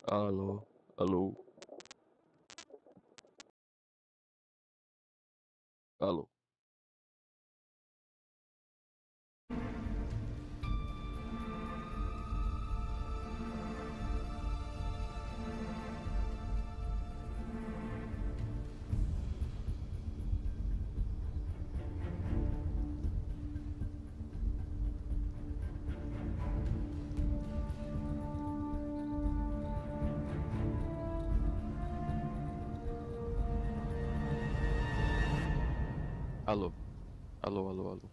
Alô, alô, alô. Alô, alô, alô, alô.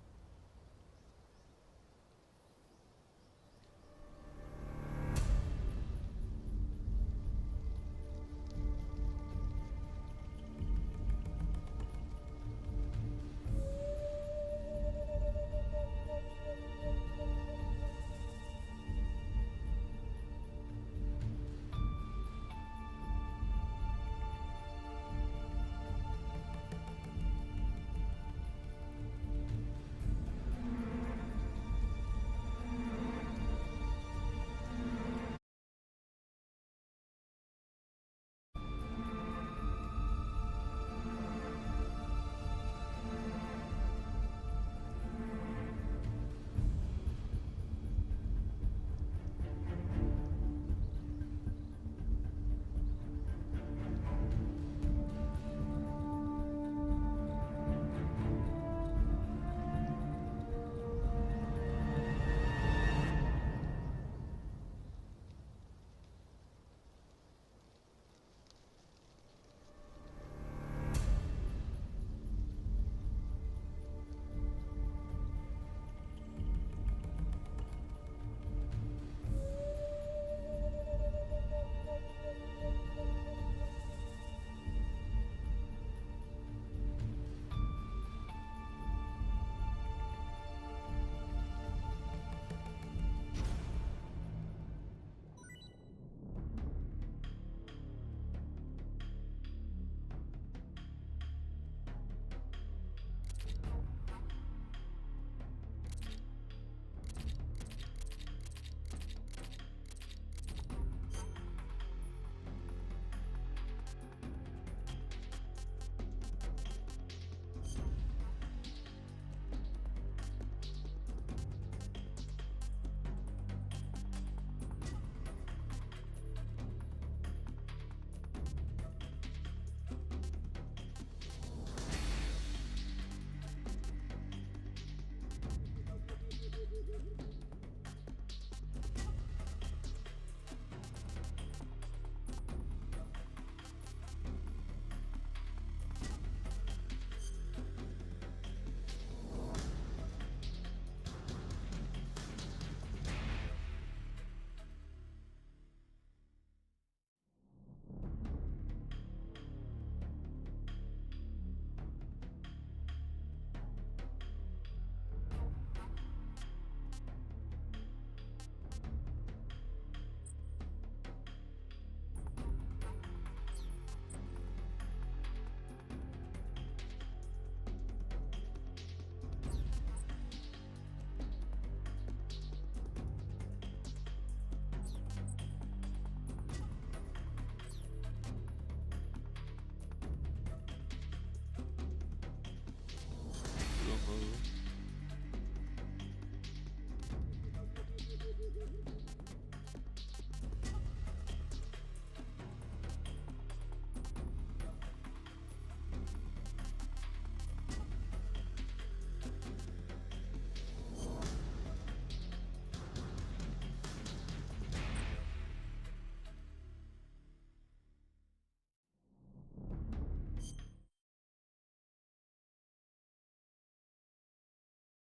Alô.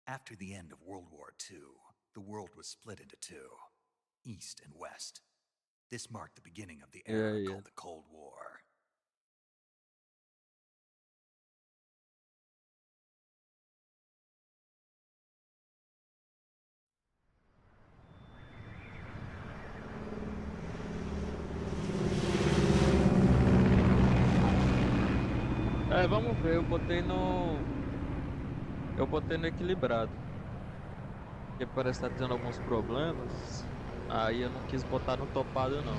After the end of World War II, the world was split into two, East and West. This marked the beginning of the era E aí? called the Cold War. Vamos ver, eu botei no equilibrado, porque parece que tá tendo alguns problemas. Aí eu não quis botar no topado não.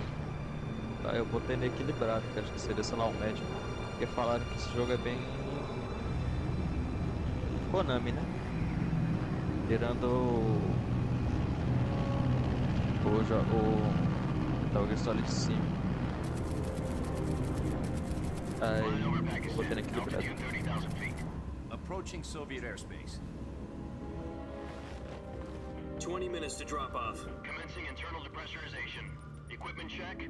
Tá, eu botei no equilibrado, que acho que selecionar o médio. Porque falaram que esse jogo é bem Konami, né? Tirando o Metal Gear Solid 5. Aí botei no equilibrado. Approaching Soviet airspace. 20 minutes to drop off. Commencing internal depressurization. Equipment check.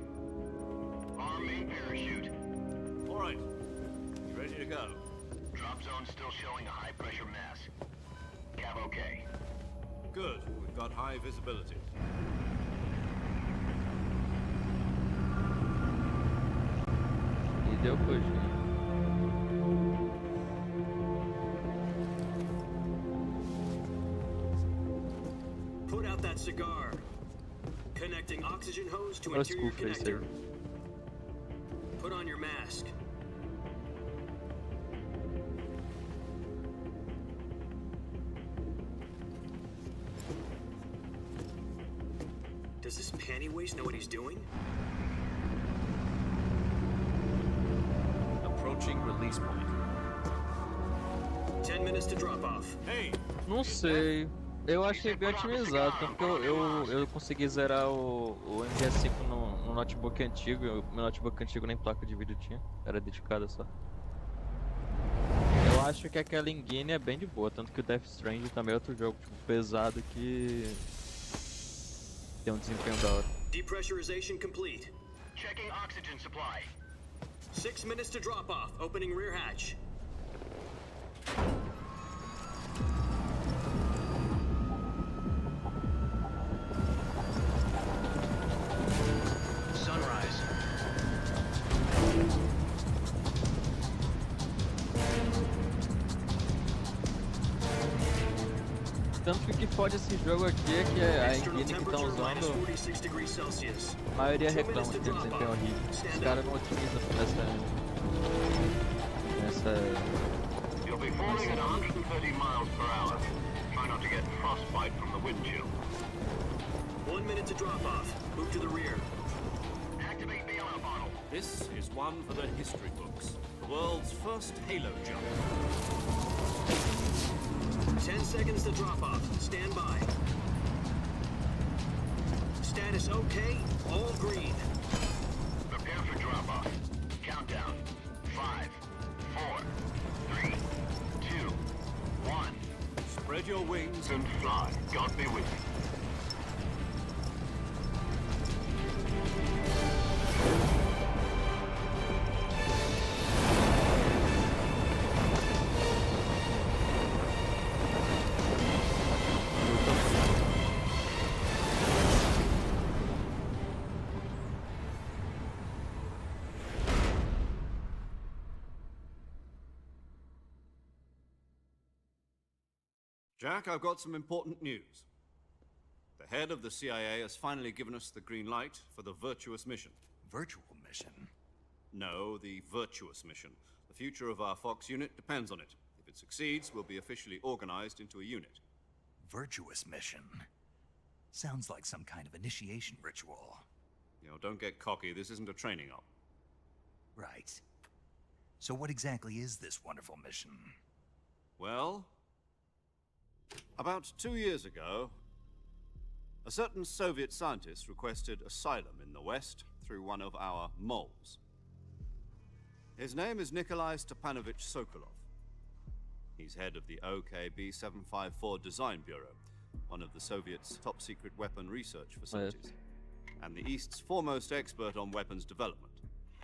Arm main parachute. All right. Ready to go. Drop zone still showing a high pressure mass. Cav okay. Good. We've got high visibility. E deu coxinha. Put out that cigar. Connecting oxygen hose to Olha o interior Scoof aí, connector. Put on your mask. Does this panty waste know what he's doing? Approaching release point. 10 minutes to drop off. Hey! Não sei. Eu achei bem otimizado, tanto que eu consegui zerar o MGS5 no notebook antigo. Meu notebook antigo nem placa de vídeo tinha, era dedicada só. Eu acho que aquela engine é bem de boa, tanto que o Death Stranding também é outro jogo tipo, pesado que tem um desempenho da hora. Depressurization complete. Checking oxygen supply. 6 minutes to drop off. Opening rear hatch. Sunrise. Tanto que o que fode esse jogo aqui é que a External engine que estão temperature minus usando, 46 degrees Celsius. a maioria reclama que tem desempenho horrível. Os caras não otimizam nessa You'll be falling at 130 miles per hour. Try not to get frostbite from the wind chill. 1 minute to drop off. Move to the rear. Activate the air bottle. This is one for the history books. The world's first Halo jump. 10 seconds to drop off. Stand by. Status okay. All green. Prepare for drop off. Countdown. 5, 4, 3, 2, 1. Spread your wings And fly. God be with you. Jack, I've got some important news. The head of the CIA has finally given us the green light for the virtuous mission. Virtual mission? No, the virtuous mission. The future of our Fox unit depends on it. If it succeeds, we'll be officially organized into a unit. Virtuous mission? Sounds like some kind of initiation ritual. You know, don't get cocky. This isn't a training op. Right. So what exactly is this wonderful mission? Well, about 2 years ago, a certain Soviet scientist requested asylum in the West through one of our moles. His name is Nikolai Stepanovich Sokolov. He's head of the OKB-754 Design Bureau, one of the Soviets' top-secret weapon research facilities, and the East's foremost expert on weapons development.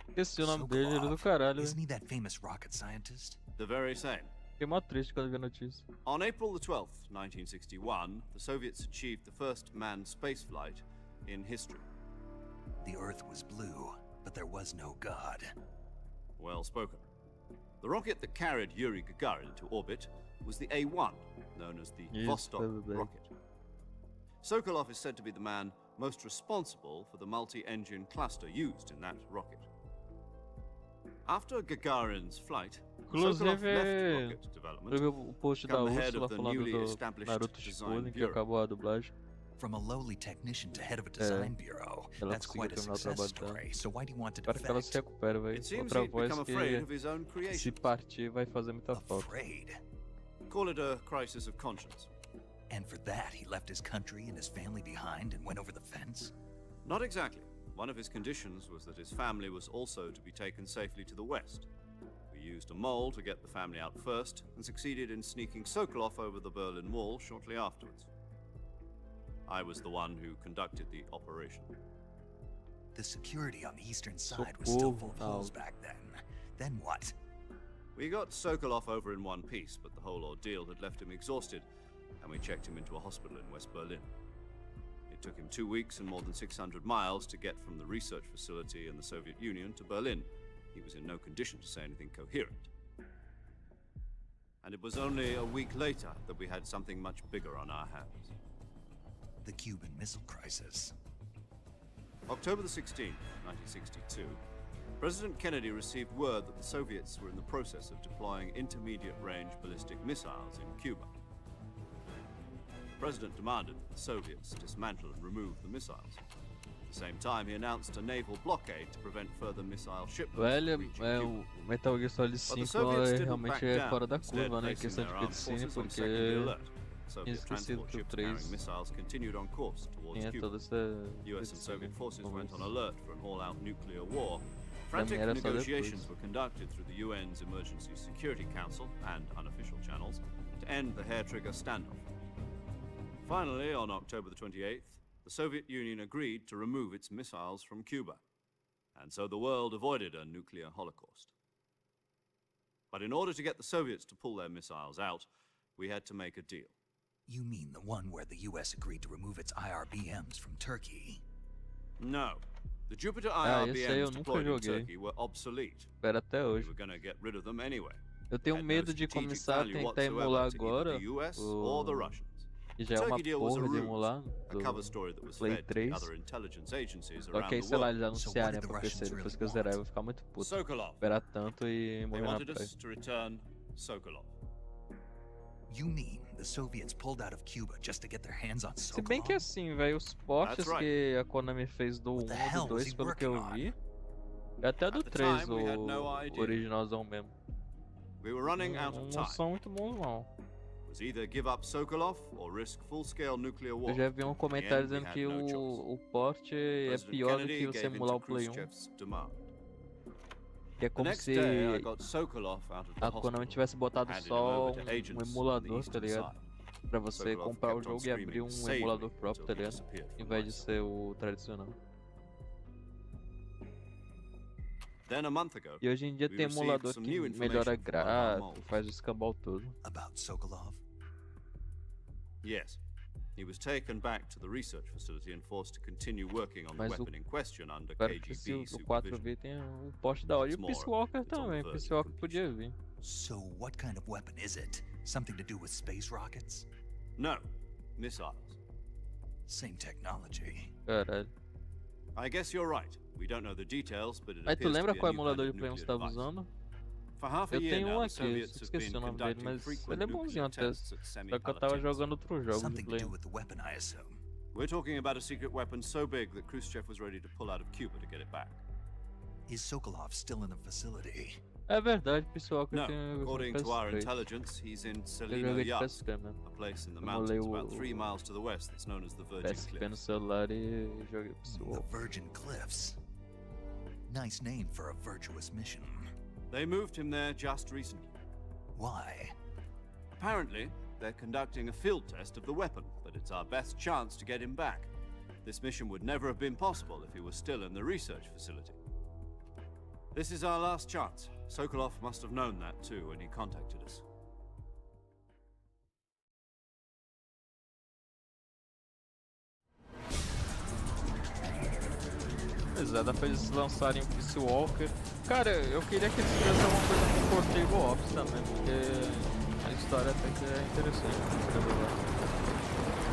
Esqueci o nome dele, ele é do caralho. Isn't he that famous rocket scientist? The very same. Fiquei mó triste quando vi a notícia. On April the 12th, 1961, the Soviets achieved the first manned spaceflight in history. The Earth was blue, but there was no God. Well spoken. The rocket that carried Yuri Gagarin into orbit was the A-1, known as the Yes, Vostok probably. rocket. Sokolov is said to be the man most responsible for the multi-engine cluster used in that rocket. After Gagarin's flight, Sokolov left Inclusive, rocket eu development, vi o post da become the head Úrsula of the falando newly do established Naruto design Shippuden, que bureau. acabou a dublagem. From a lowly technician to head of a design bureau. ela That's conseguiu quite a terminar o success trabalho dela. story. So why do you want to Espero que ela se defect? recupere, velho. It seems Outra he'd voz become afraid of que his own se creation. partir vai fazer muita falta. Afraid. Call it a crisis of conscience. And for that, he left his country and his family behind and went over the fence? Not exactly. One of his conditions was that his family was also to be taken safely to the west. We used a mole to get the family out first and succeeded in sneaking Sokolov over the Berlin Wall shortly afterwards. I was the one who conducted the operation. The security on the eastern side was still full of Socorro. holes back then. Then what? We got Sokolov over in one piece, but the whole ordeal had left him exhausted, and we checked him into a hospital in West Berlin. It took him 2 weeks and more than 600 miles to get from the research facility in the Soviet Union to Berlin. He was in no condition to say anything coherent. And it was only a week later that we had something much bigger on our hands. The Cuban Missile Crisis. October the 16th, 1962, President Kennedy received word that the Soviets were in the process of deploying intermediate-range ballistic missiles in Cuba. The President demanded that the Soviets dismantle and remove the missiles. At the same time, he announced a naval blockade to prevent further missile shipments Velho, reaching é, Cuba. o Metal Gear Solid 5 Soviets didn't realmente back é down, fora da instead curva, né? Em placing questão de their armed cutscene, forces on porque secondary alert. Soviet esquecido transport que o ships 3 carrying missiles continued on course towards tinha Cuba. toda essa US and Soviet cutscene forces no went on começo. alert for an all-out nuclear war. Frantic era só negotiations depois. were conducted through the UN's Emergency Security Council and unofficial channels to end the hair-trigger standoff. Finally, on October the 28th, the Soviet Union agreed to remove its missiles from Cuba, and so the world avoided a nuclear holocaust. But in order to get the Soviets to pull their missiles out, we had to make a deal. You mean the one where the US agreed to remove its IRBMs from Turkey? No. The Jupiter esse aí eu IRBMs nunca deployed in joguei. Turkey were obsolete. Espera até We hoje. were going to get rid of them anyway. Eu tenho Had no medo de strategic começar a value tentar whatsoever emular to either agora the US or the o Russians. que já é uma Turkey deal was a porra de ruse, emular a cover do story that was Play fed to 3. other intelligence agencies Só around que aí, the sei lá, world. eles anunciarem did the pra PC Russians depois really que eu zerar, eu want? vou ficar muito puto. Sokolov. Esperar tanto e They morrer na wanted praia. us to return Sokolov. You mean the Soviets pulled out of Cuba just to get their hands on Se bem que Sokolov? assim, velho, os portes That's right. que a Konami fez do 1 What the e hell do was 2, he pelo que eu working vi, e até do At the 3, time, we had no o idea. originalzão mesmo. We were running out of Não time. são muito bons, não. It was either give up Sokolov or risk full-scale nuclear war. Eu já vi um comentário In the end, dizendo we que had no choice. o porte é President pior do Kennedy que você gave in emular to o Play 1. Khrushchev's demand. Que é The como next se day, I got Sokolov out of the a Konami hospital, tivesse botado handed him só over to agents on the emulador, tá eastern ligado? side. Pra você Sokolov comprar o kept on jogo e abrir screaming, "Save emulador me," próprio, tá until he ligado? disappeared Em from vez my de sight. ser o tradicional. Then a month ago, E hoje em dia we tem received emulador some que new melhora information from one of our gráfico, moles. faz o escambau todo. About Sokolov? Yes. He was taken back to the research facility and forced to continue working on the Mas o- weapon in question under Espero que se KGB o 4 supervision. vir tem um poste da hora. E o What's Peace more, Walker it's on the também, verge Peace of Walker podia vir. So what kind of weapon is it? Something to do with space rockets? No, missiles. Same technology. Caralho. I guess you're right. We don't know the details, but it Aí tu appears to lembra be a qual new emulador kind de of Play 1 você nuclear tava device. usando? For half a Eu year tenho now, um the aqui, Soviets have esqueci been o nome dele, conducting mas frequent ele é bonzinho nuclear até. tests at Só que eu tava semi-Palatins. jogando outros jogos de Something to Play do 1. with the weapon, I assume. We're talking about a secret weapon so big that Khrushchev was ready to pull out of Cuba to get it back. Is Sokolov still in the facility? É verdade, Peace Walker No, tem a versão according de to our PS3. intelligence, he's in Eu Selino joguei de Yat, PSP mesmo. a place in the Eu mountains molei about 3 miles to the west that's known as the Virgin PSP no Cliffs. celular e joguei Peace The Walker. Virgin Cliffs. Nice name for a virtuous mission. They moved him there just recently. Why? Apparently, they're conducting a field test of the weapon, but it's our best chance to get him back. This mission would never have been possible if he was still in the research facility. This is our last chance. Sokolov must have known that too when he contacted us. Pois é, dá pra eles lançarem o Peace Walker. Cara, eu queria que eles fizessem alguma coisa com Portable Ops também, porque a história até que é interessante pra escrever lá.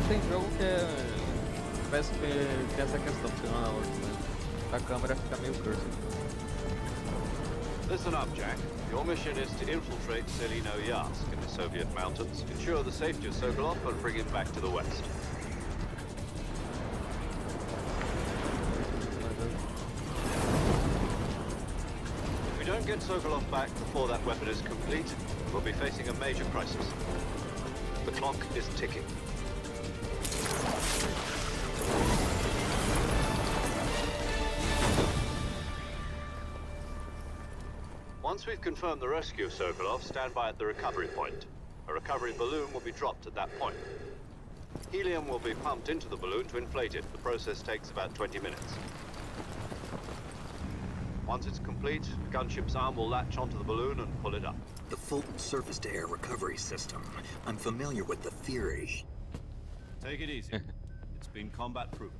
Tem jogo que é. Parece que tem essa questão, porque não é ótimo, mas a câmera fica meio cursed. The Listen up, Jack. Your mission is to infiltrate Selino-Yarsk in the Soviet mountains, ensure the safety of Sokolov, and bring him back to the west. If we don't get Sokolov back before that weapon is complete, we'll be facing a major crisis. The clock is ticking. Once we've confirmed the rescue of Sokolov, stand by at the recovery point. A recovery balloon will be dropped at that point. Helium will be pumped into the balloon to inflate it. The process takes about 20 minutes. Once it's complete, the gunship's arm will latch onto the balloon and pull it up. The Fulton surface-to-air recovery system. I'm familiar with the theory. Take it easy. It's been combat-proven.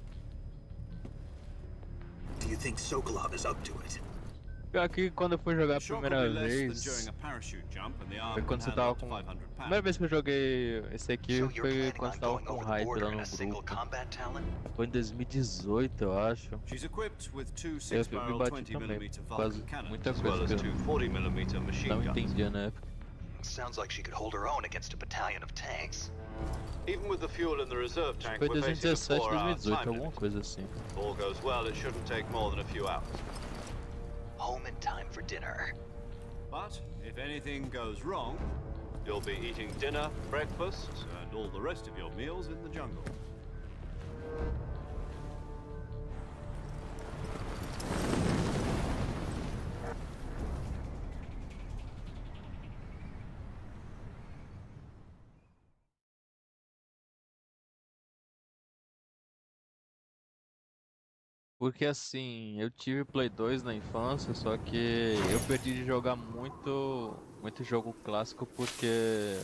Do you think Sokolov is up to it? Pior que quando eu fui jogar a Shock primeira will be less than vez, during a parachute jump, and the arm foi can quando você handle tava up to com. 500 A pounds. primeira vez que eu joguei esse aqui So you're foi planning quando on você tava going com over the hype border lá in no a single grupo. combat talent? Foi em 2018, eu acho. She's equipped with two Eu me 6-barrel bati também, 20mm por causa Vulcan cannons, muita as well coisa as que two eu 40mm machine não guns. entendia na época. Sounds like she could hold her own against a battalion of tanks. Even with the fuel in the reserve tank, Foi we're facing a 2017, 4-hour 2018, time alguma limit. coisa assim. If all goes well, it shouldn't take more than a few hours. Home in time for dinner. But if anything goes wrong, you'll be eating dinner, breakfast, and all the rest of your meals in the jungle. Porque assim, eu tive Play 2 na infância, só que eu perdi de jogar muito jogo clássico porque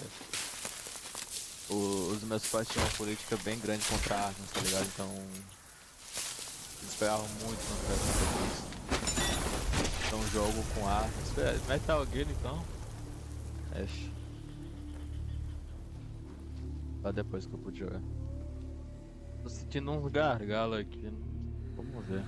os meus pais tinham uma política bem grande contra armas, tá ligado? Então eles pegavam muito no pé contra isso. Então jogo com armas. Metal Gear então. F. Só depois que eu pude jogar. Tô sentindo uns gargalos aqui. Vamos ver.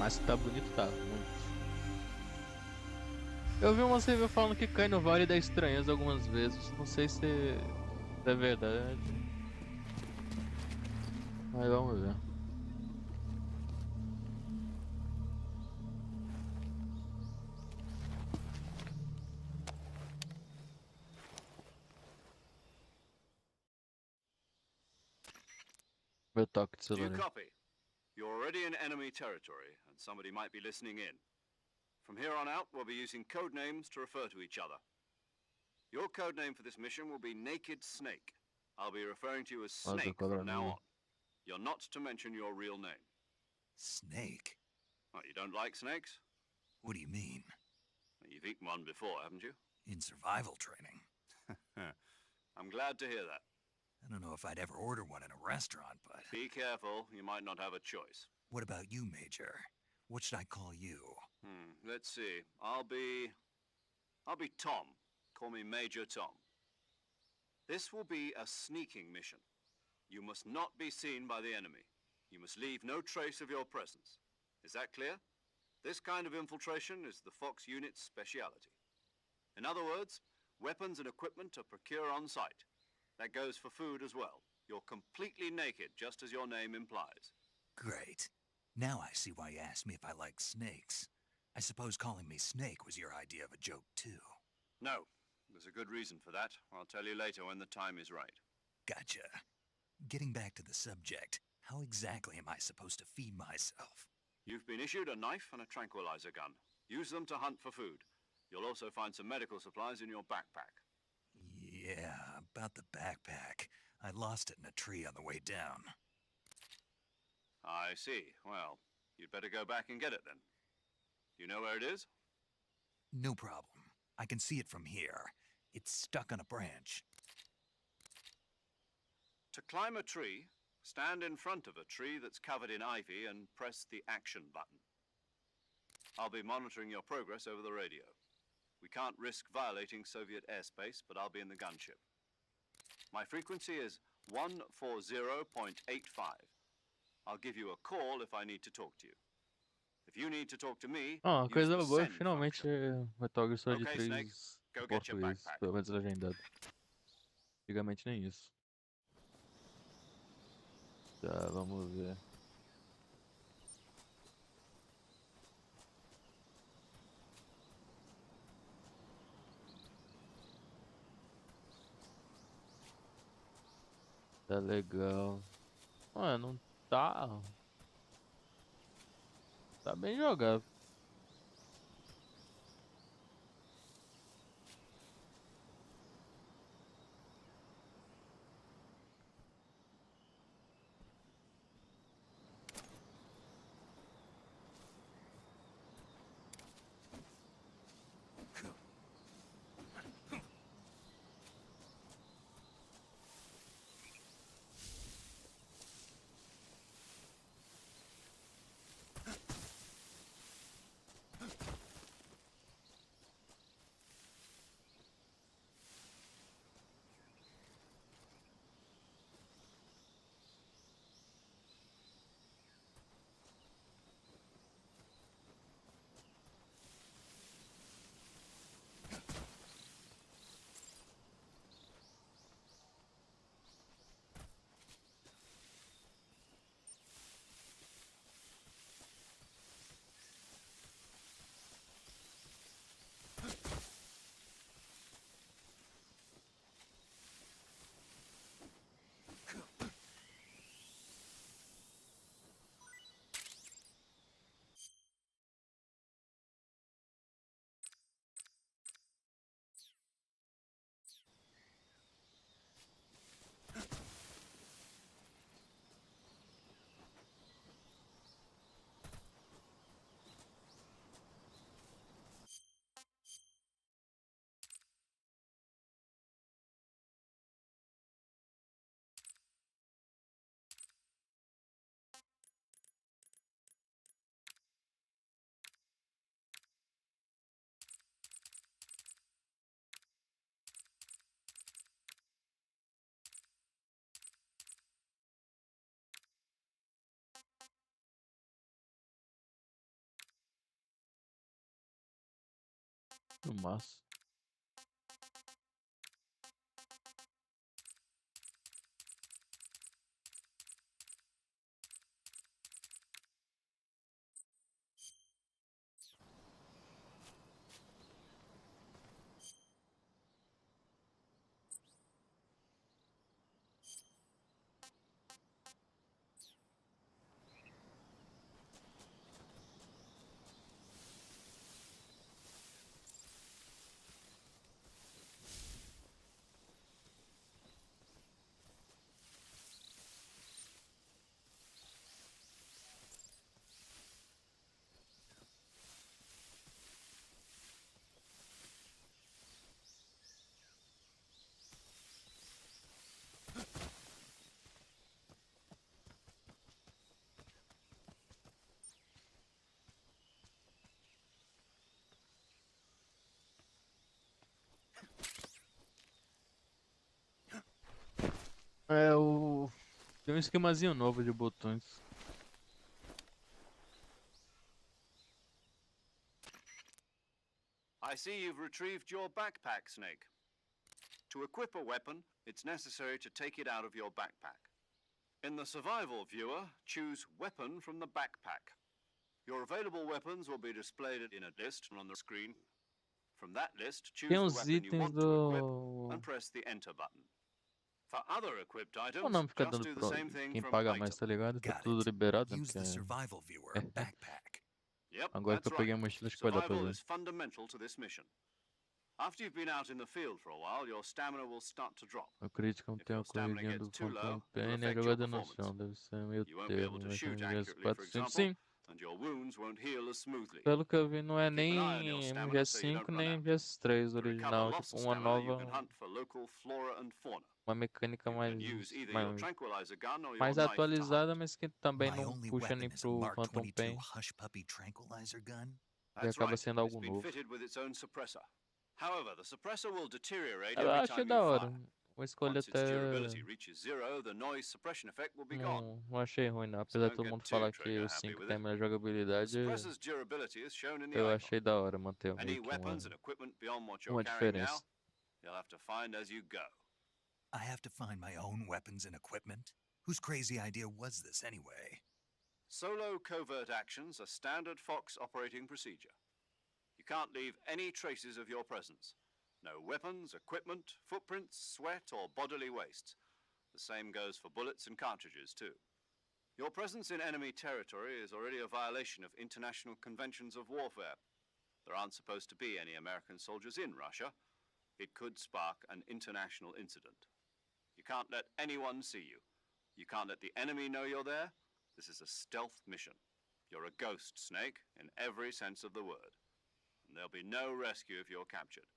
Mas tá bonito, tá muito. Eu vi uma review falando que cai no Vale da Estranheza algumas vezes. Não sei se é verdade. Mas vamos ver. Meu toque de Do you celular. copy? You're already in enemy territory, and somebody might be listening in. From here on out, we'll be using code names to refer to each other. Your code name for this mission will be Naked Snake. I'll be referring to you as Snake from now on. You're not to mention your real name. Snake? What, you don't like snakes? What do you mean? You've eaten one before, haven't you? In survival training? I'm glad to hear that. I don't know if I'd ever order one in a restaurant, but... Be careful, you might not have a choice. What about you, Major? What should I call you? Let's see. I'll be Tom. Call me Major Tom. This will be a sneaking mission. You must not be seen by the enemy. You must leave no trace of your presence. Is that clear? This kind of infiltration is the Fox unit's speciality. In other words, weapons and equipment are procured on site. That goes for food as well. You're completely naked, just as your name implies. Great. Now I see why you asked me if I like snakes. I suppose calling me Snake was your idea of a joke, too. No, there's a good reason for that. I'll tell you later when the time is right. Gotcha. Getting back to the subject, how exactly am I supposed to feed myself? You've been issued a knife and a tranquilizer gun. Use them to hunt for food. You'll also find some medical supplies in your backpack. Yeah, about the backpack. I lost it in a tree on the way down. I see. Well, you'd better go back and get it then. You know where it is? No problem. I can see it from here. It's stuck on a branch. To climb a tree, stand in front of a tree that's covered in ivy and press the action button. I'll be monitoring your progress over the radio. We can't risk violating Soviet airspace, but I'll be in the gunship. My frequency is 140.85. I'll give you a call if I need to talk to you. If you need to talk to me, Ah, uma use coisa the boa, send finalmente function. Metal Gear Solid Okay, Snake, 3 go em get your português, backpack. pelo menos legendado. Antigamente nem isso. Tá, vamos ver. Tá legal. Mano, não tá. Tá bem jogado. No máximo. Tem um esquemazinho novo de botões. I see you've retrieved your backpack, Snake. To equip a weapon, it's necessary to take it out of your backpack. In the survival viewer, choose Weapon from the backpack. Your available weapons will be displayed in a list on the screen. From that list, choose Tem the uns weapon you itens want to equip do. and press the Enter button. For other equipped Ou items, não fica just dando do the pro same thing quem from paga Item. mais, tá ligado? Tá Got tudo it. liberado, né? Use Porque the survival viewer backpack. Yep, agora que that's eu peguei a right. mochila, acho que vai dar pra Survival ver. is fundamental to this mission. After you've been out in the field for a while, your stamina will start to drop. O crítico If tem your a stamina corridinha gets do too Phantom low, Pain it'll e a affect your jogada no performance. chão. Deve ser meio You won't be able termo. to Vai shoot ser accurately, for 400. example, Sim, and your wounds won't heal as smoothly. Pelo que eu vi, não é Keep an eye on nem your stamina so you MGS5 don't run nem out. MGS3 To recover original, lost tipo uma stamina, you nova, can hunt for local flora and fauna. uma mecânica You can use either your mais, tranquilizer gun or your mais knife to atualizada, hunt. mas que também My não only puxa nem weapon is a pro Mark Phantom 22 Pain, hush puppy tranquilizer gun. e That's acaba right. sendo It's algo been novo. fitted with its own suppressor. However, the suppressor will deteriorate Eu every achei time da you hora, fire. vou escolher Once its até... durability reaches zero, the noise suppression effect will be gone. Não achei ruim não, So apesar de don't todo get mundo too falar que trigger o happy 5 with tem a it. melhor The jogabilidade, suppressor's durability is shown in the eu icon. achei da hora manter Any meio que weapons and equipment beyond what you're uma carrying now, diferença. you'll have to find as you go. I have to find my own weapons and equipment? Whose crazy idea was this anyway? Solo covert actions are standard Fox operating procedure. You can't leave any traces of your presence. No weapons, equipment, footprints, sweat, or bodily wastes. The same goes for bullets and cartridges, too. Your presence in enemy territory is already a violation of international conventions of warfare. There aren't supposed to be any American soldiers in Russia. It could spark an international incident. You can't let anyone see you. You can't let the enemy know you're there. This is a stealth mission. You're a ghost, Snake, in every sense of the word. And there'll be no rescue if you're captured.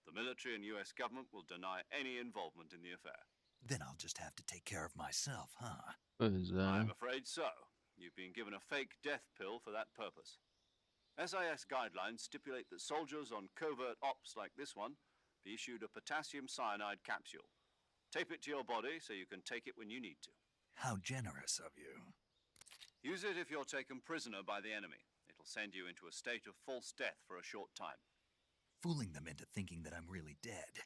The military and US government will deny any involvement in the affair. Then I'll just have to take care of myself, huh? Pois é. I'm afraid so. You've been given a fake death pill for that purpose. SIS guidelines stipulate that soldiers on covert ops like this one be issued a potassium cyanide capsule. Tape it to your body so you can take it when you need to. How generous of you. Use it if you're taken prisoner by the enemy. It'll send you into a state of false death for a short time. Fooling them into thinking that I'm really dead.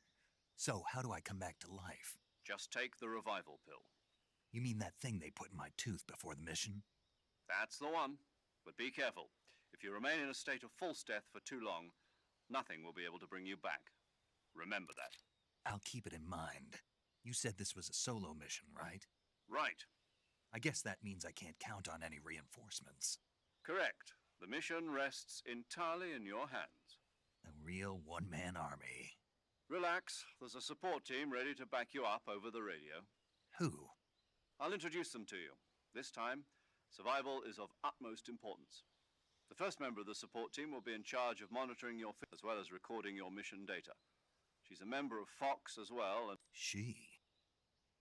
So, how do I come back to life? Just take the revival pill. You mean that thing they put in my tooth before the mission? That's the one. But be careful. If you remain in a state of false death for too long, nothing will be able to bring you back. Remember that. I'll keep it in mind. You said this was a solo mission, right? Right. I guess that means I can't count on any reinforcements. Correct. The mission rests entirely in your hands. A real one-man army. Relax. There's a support team ready to back you up over the radio. Who? I'll introduce them to you. This time, survival is of utmost importance. The first member of the support team will be in charge of monitoring your fit as well as recording your mission data. She's a member of Fox as well, and She.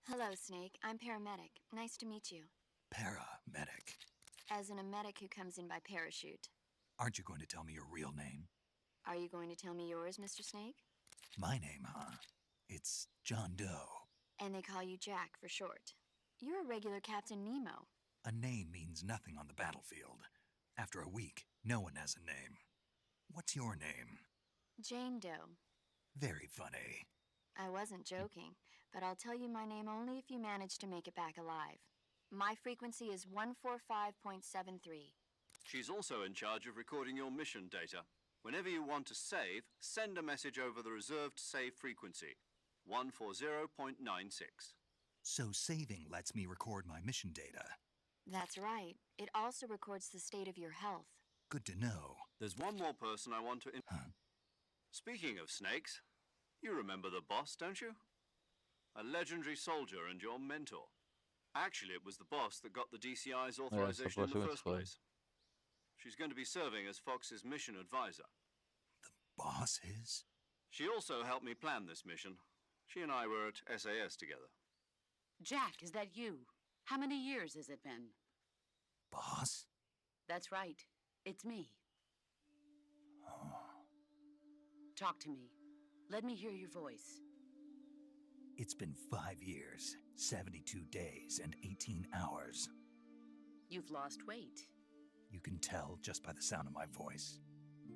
Hello, Snake. I'm paramedic. Nice to meet you. Paramedic. As in a medic who comes in by parachute. Aren't you going to tell me your real name? Are you going to tell me yours, Mr. Snake? My name, huh? It's John Doe. And they call you Jack for short. You're a regular Captain Nemo. A name means nothing on the battlefield. After a week, no one has a name. What's your name? Jane Doe. Very funny. I wasn't joking, but I'll tell you my name only if you manage to make it back alive. My frequency is 145.73. she's also in charge of recording your mission data. Whenever you want to save, send a message over the reserved save frequency, 140.96. So saving lets me record my mission data. That's right. It also records the state of your health. Good to know. There's one more person I want to... Huh? Speaking of snakes, you remember the boss, don't you? A legendary soldier and your mentor. Actually, it was the boss that got the DCI's authorization in the supposedly first foi. place. She's going to be serving as Fox's mission advisor. Boss is? She also helped me plan this mission. She and I were at SAS together. Jack, is that you? How many years has it been? Boss? That's right. It's me. Talk to me. Let me hear your voice. It's been 5 years, 72 days, and 18 hours. You've lost weight. You can tell just by the sound of my voice.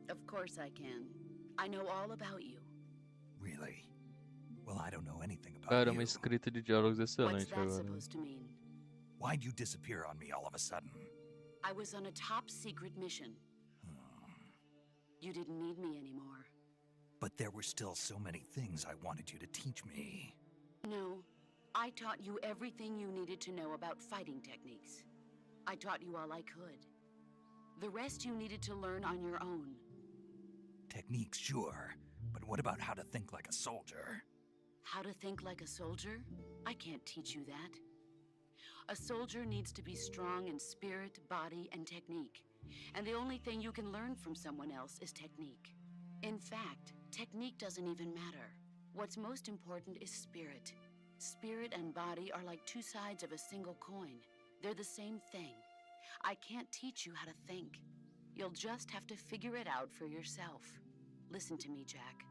Of course I can. I know all about you. Really? Well, I don't know anything about Cara, you. uma escrita de diálogos What's excelente that agora. supposed to mean? Why'd you disappear on me all of a sudden? I was on a top secret mission. You didn't need me anymore. But there were still so many things I wanted you to teach me. No, I taught you everything you needed to know about fighting techniques. I taught you all I could. The rest you needed to learn on your own. Techniques, sure. But what about how to think like a soldier? How to think like a soldier? I can't teach you that. A soldier needs to be strong in spirit, body, and technique. And the only thing you can learn from someone else is technique. In fact, technique doesn't even matter. What's most important is spirit. Spirit and body are like two sides of a single coin. They're the same thing. I can't teach you how to think. You'll just have to figure it out for yourself. Listen to me, Jack.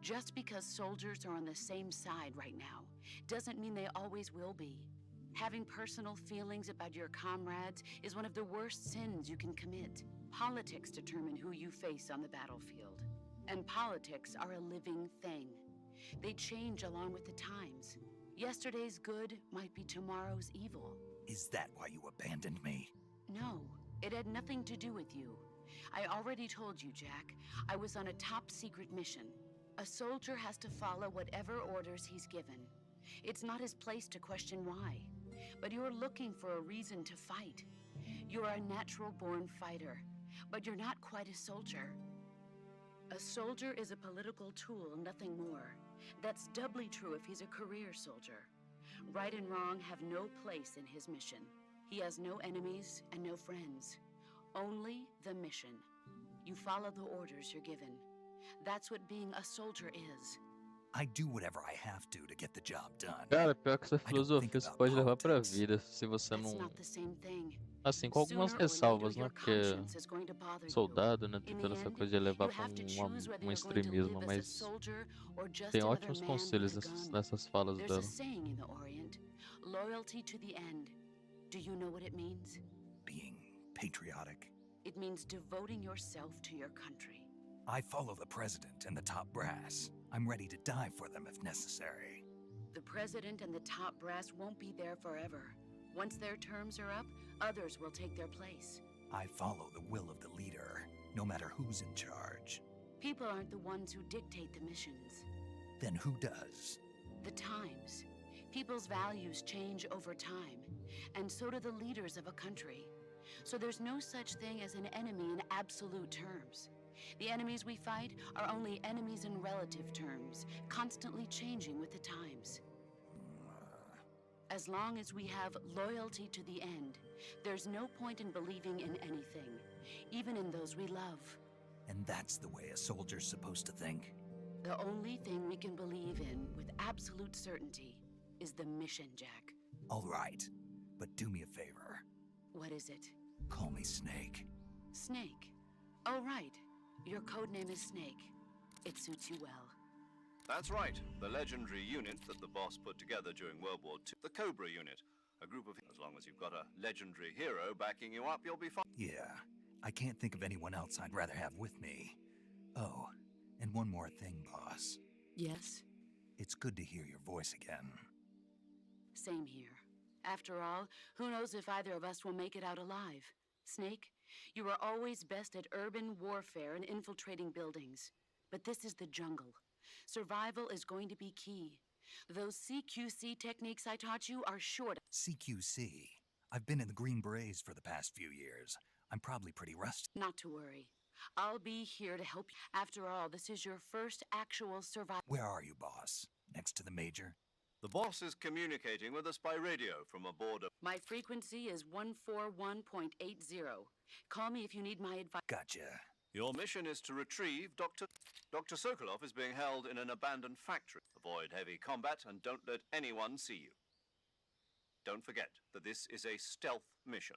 Just because soldiers are on the same side right now doesn't mean they always will be. Having personal feelings about your comrades is one of the worst sins you can commit. Politics determine who you face on the battlefield. And politics are a living thing. They change along with the times. Yesterday's good might be tomorrow's evil. Is that why you abandoned me? No, it had nothing to do with you. I already told you, Jack. I was on a top-secret mission. A soldier has to follow whatever orders he's given. It's not his place to question why. But you're looking for a reason to fight. You're a natural-born fighter, but you're not quite a soldier. A soldier is a political tool, nothing more. That's doubly true if he's a career soldier. Right and wrong have no place in his mission. He has no enemies and no friends. Only the mission. You follow the orders you're given. That's what being a soldier is. I do whatever I have to get the job done. Cara, pior que essa I don't think filosofia você about pode levar pra politics. vida se você That's não. not the same thing. Assim, com algumas Sooner or ressalvas, later, né? your Porque conscience is going to bother you. soldado, né? Tem In toda the essa end, coisa de levar you pra have to choose whether um you're going to extremismo, live as a mas soldier or just tem another ótimos man conselhos with a gun. nessas falas There's a dela. saying in the Orient, loyalty to the end. Do you know what it means? Being patriotic. It means devoting yourself to your country. I follow the president and the top brass. I'm ready to die for them if necessary. The president and the top brass won't be there forever. Once their terms are up, others will take their place. I follow the will of the leader, no matter who's in charge. People aren't the ones who dictate the missions. Then who does? The times. People's values change over time, and so do the leaders of a country. So there's no such thing as an enemy in absolute terms. The enemies we fight are only enemies in relative terms, constantly changing with the times. As long as we have loyalty to the end, there's no point in believing in anything, even in those we love. And that's the way a soldier's supposed to think? The only thing we can believe in with absolute certainty is the mission, Jack. All right, but do me a favor. What is it? Call me Snake. Snake. Oh, right. Your code name is Snake. It suits you well. That's right, the legendary unit that the boss put together during World War II. The Cobra unit. A group of... As long as you've got a legendary hero backing you up, you'll be fine. Yeah, I can't think of anyone else I'd rather have with me. Oh, and one more thing, boss. Yes? It's good to hear your voice again. Same here. After all, who knows if either of us will make it out alive? Snake, you are always best at urban warfare and infiltrating buildings. But this is the jungle. Survival is going to be key. Those CQC techniques I taught you are short. CQC? I've been in the Green Berets for the past few years. I'm probably pretty rusty. Not to worry. I'll be here to help you. After all, this is your first actual survival. Where are you, boss? Next to the Major? The boss is communicating with us by radio from aboard a... My frequency is 141.80. Call me if you need my advice. Gotcha. Your mission is to retrieve Dr. Sokolov is being held in an abandoned factory. Avoid heavy combat and don't let anyone see you. Don't forget that this is a stealth mission.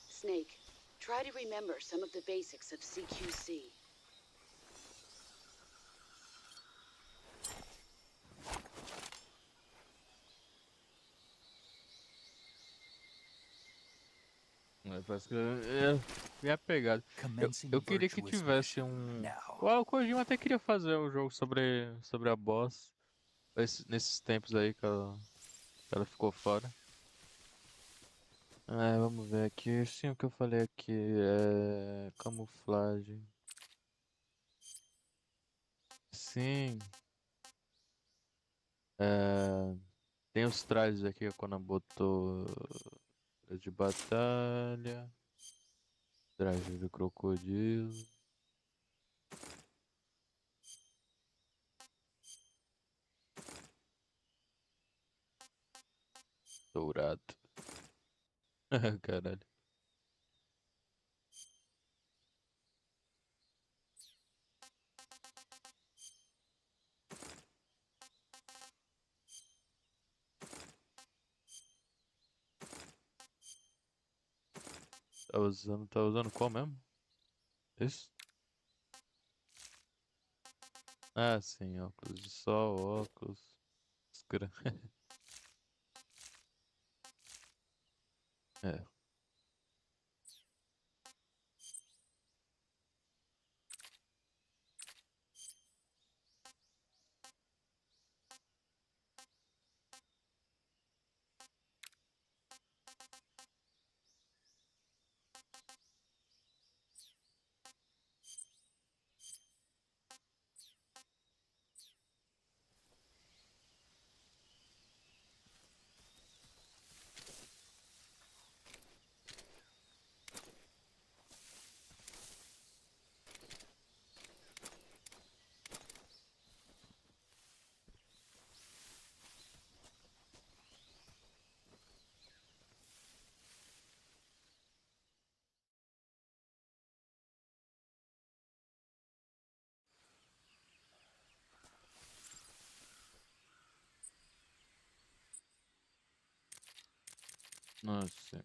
Snake, try to remember some of the basics of CQC. Parece que é pegado. Eu queria que tivesse um. O Kojima até queria fazer um jogo sobre a boss. Nesses tempos aí que ela ficou fora. Vamos ver aqui. Sim, o que eu falei aqui é camuflagem. Sim. Tem os trajes aqui quando ela botou de batalha, traje de crocodilo. Dourado. Caralho. Tá usando qual mesmo? Esse? Ah, sim, óculos de sol, óculos. Escura. É. Nossa.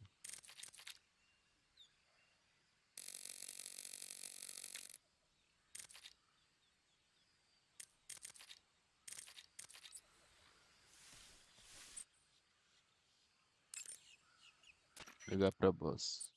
Ligar pra boss.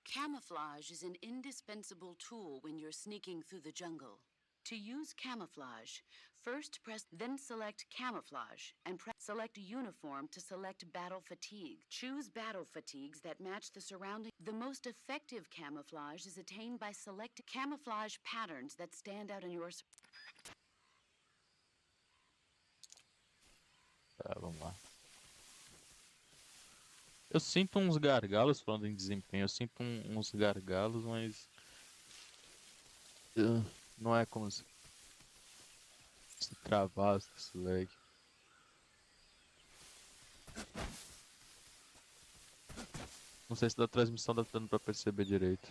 Camouflage is an indispensable tool when you're sneaking through the jungle. To use camouflage, first press, then select camouflage, and select uniform to select battle fatigue. Choose battle fatigues that match the surrounding. The most effective camouflage is attained by selecting camouflage patterns that stand out in your. Tá, vamos lá. Eu sinto uns gargalos falando em desempenho. Eu sinto uns gargalos, mas. Não é como se travasse esse lag. Não sei se da transmissão tá dando pra perceber direito.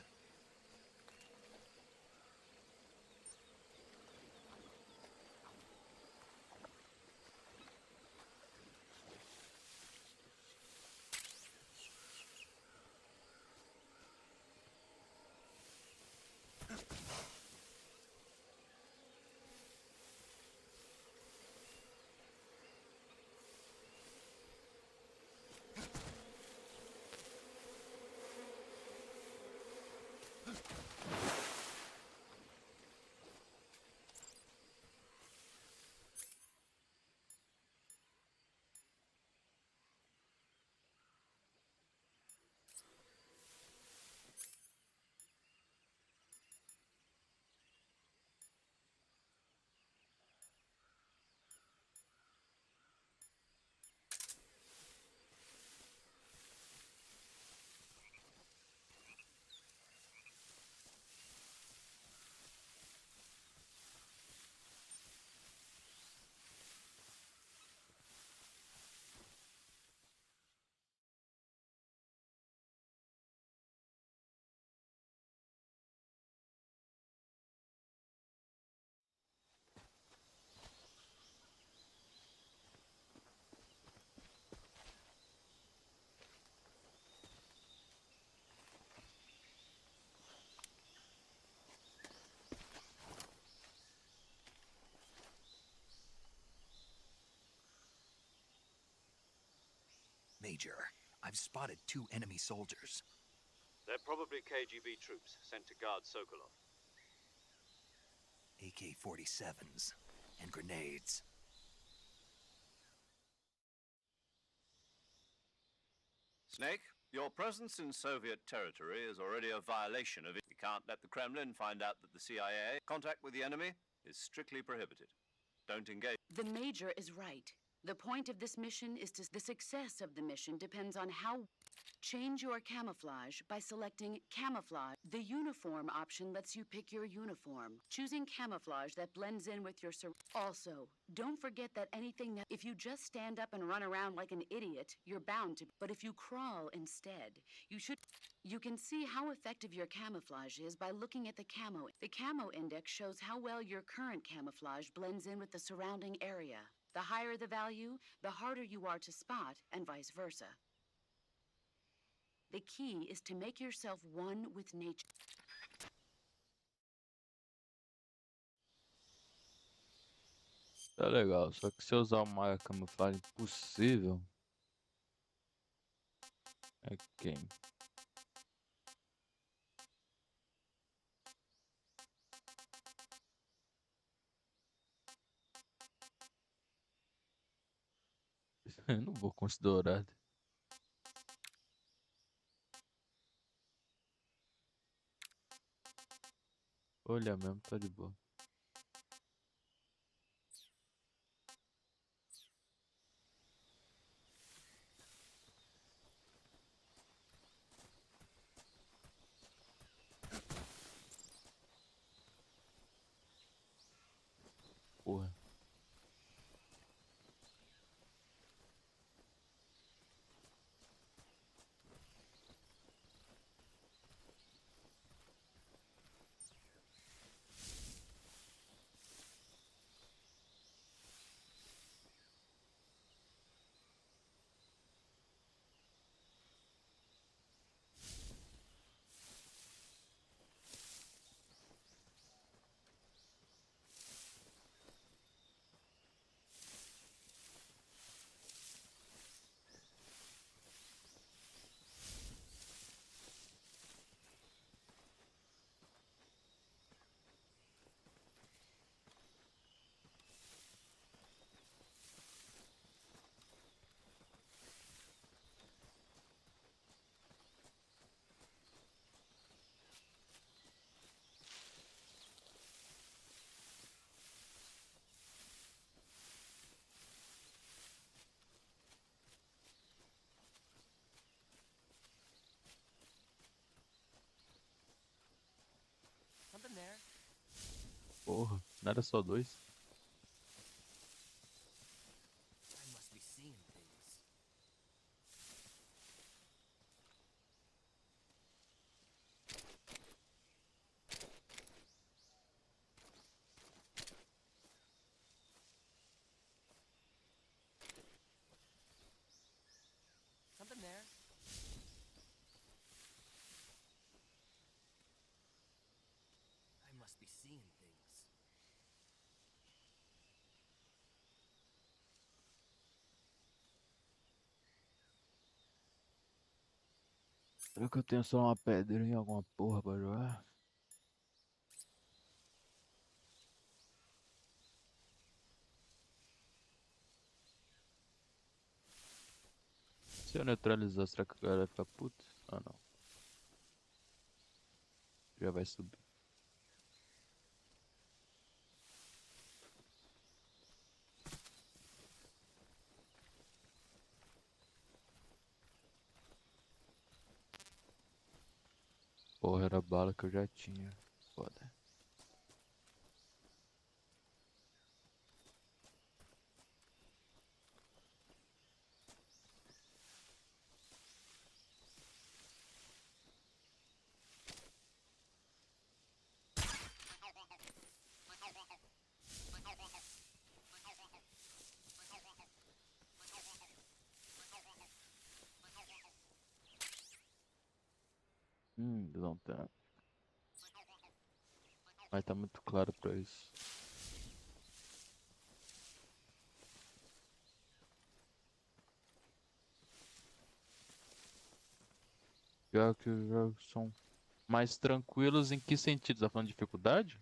Major, I've spotted 2 enemy soldiers. They're probably KGB troops sent to guard Sokolov. AK-47s and grenades. Snake, your presence in Soviet territory is already a violation of it. We can't let the Kremlin find out that the CIA contact with the enemy is strictly prohibited. Don't engage. The Major is right. The point of this mission is to. The success of the mission depends on how. Change your camouflage by selecting Camouflage. The uniform option lets you pick your uniform, choosing camouflage that blends in with your Also, don't forget that if you just stand up and run around like an idiot, you're bound to. But if you crawl instead, you can see how effective your camouflage is by looking at the camo. The camo index shows how well your current camouflage blends in with the surrounding area. The higher the value, the harder you are to spot, and vice versa. The key is to make yourself one with nature. Tá legal, só que se eu usar uma camuflagem possível é quem? Eu não vou com esse dourado. Olha mesmo, tá de boa. Porra. Porra, não era só 2? Será que eu tenho só uma pedra em alguma porra pra jogar? Se eu neutralizar, será que a galera vai ficar puta? Ah, não. Já vai subir. Porra, era a bala que eu já tinha. Foda. Não tá. Mas tá muito claro pra isso. Já que os jogos são mais tranquilos em que sentido? Tá falando de dificuldade?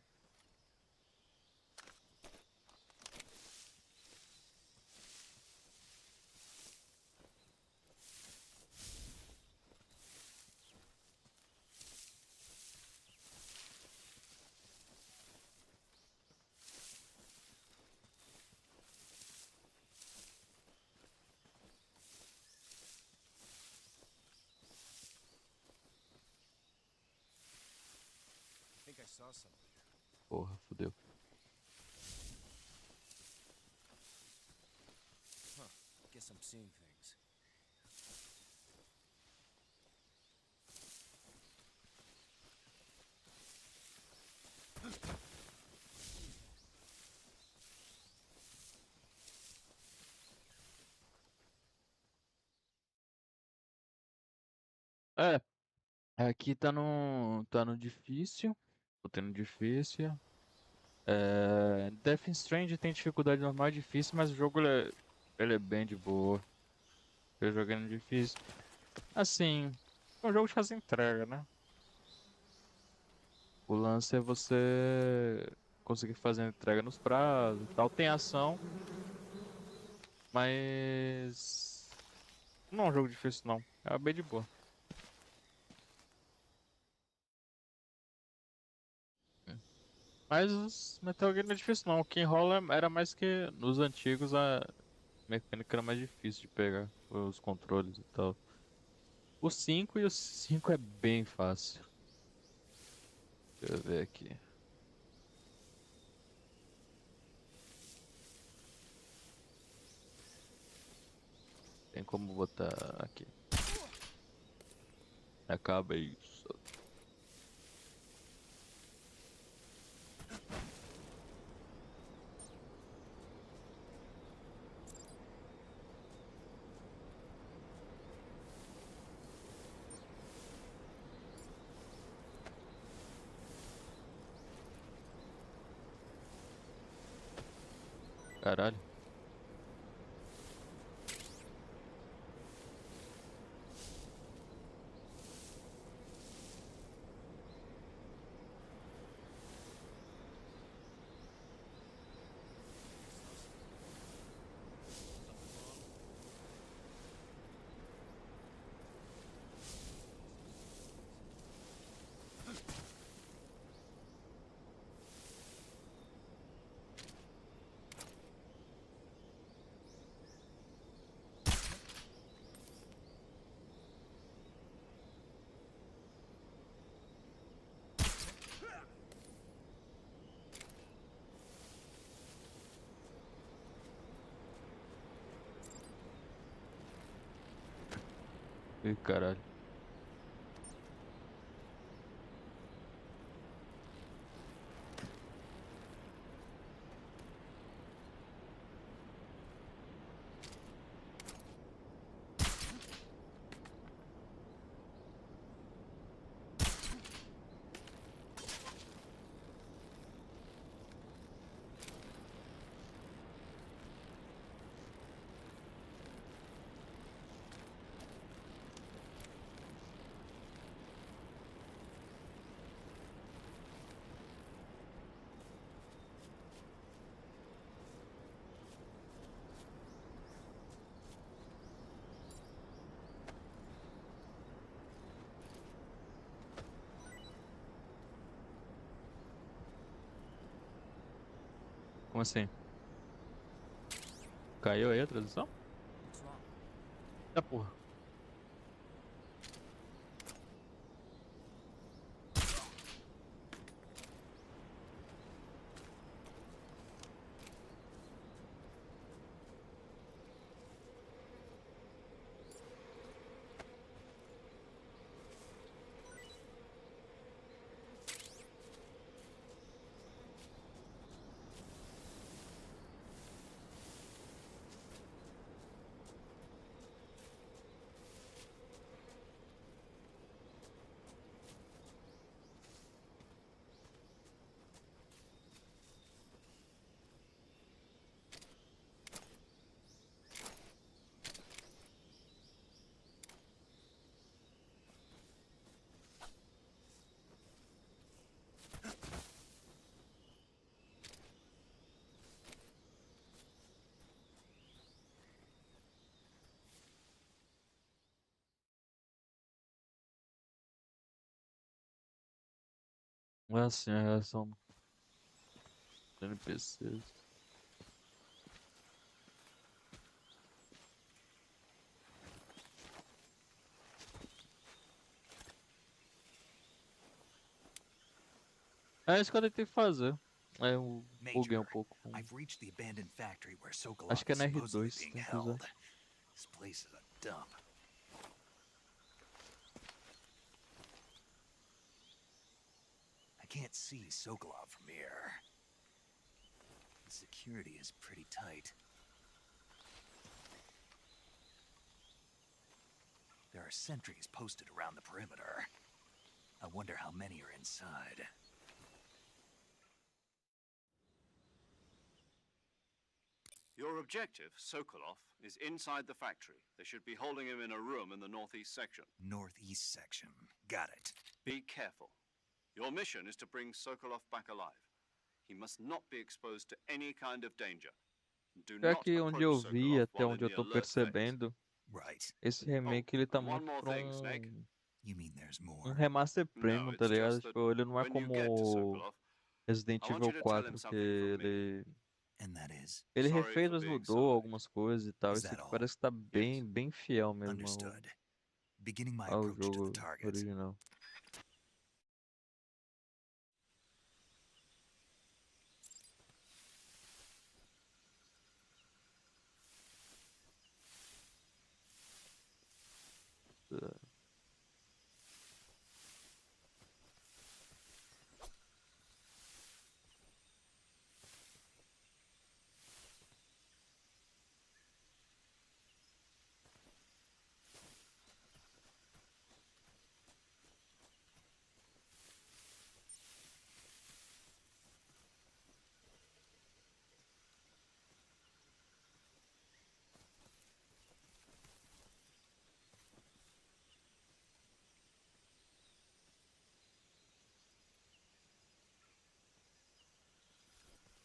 Porra, fodeu. Guess I'm seeing things. É, aqui tá no difícil. Tô tendo difícil. Death Stranding tem dificuldade normal e difícil, mas o jogo ele é bem de boa. Eu joguei no difícil. Assim, é um jogo de fazer entrega, né? O lance é você conseguir fazer a entrega nos prazos e tal. Tem ação, mas não é um jogo difícil não. É bem de boa. Mas os Metal Gear não é difícil não. O que enrola era mais que nos antigos a mecânica era mais difícil de pegar os controles e tal. O 5 é bem fácil. Deixa eu ver aqui. Tem como botar aqui. Acaba isso. Caralho. Ih, caralho. Como assim? Caiu aí a tradução? Tá porra. É assim a reação dos NPCs. É isso que eu tentei fazer. É, eu buguei um Major, pouco. I've reached the abandoned factory where Acho Sokolov que é is na supposedly R2 being tem que usar. held. This place is a dump. I can't see Sokolov from here. The security is pretty tight. There are sentries posted around the perimeter. I wonder how many are inside. Your objective, Sokolov, is inside the factory. They should be holding him in a room in the northeast section. Northeast section. Got it. Be careful. Your mission is to bring Sokolov back alive. He must not be exposed to any kind of danger. Do É not que onde approach eu vi, Sokolov até while in onde eu the tô alert phase. percebendo, Right. esse remake ele tá and one muito more pra thing, Snake. You mean there's um more? remaster No, premium, tá it's ligado? just that Tipo, ele não é when you get to como Sokolov, Resident I want Evil you to tell him 4, que something from me. And that is? ele Sorry refez, for mas being so mudou late. algumas coisas e tal. Is Esse that aqui all? parece que tá Yes. bem fiel mesmo Understood. Beginning my ao approach to the jogo target. original.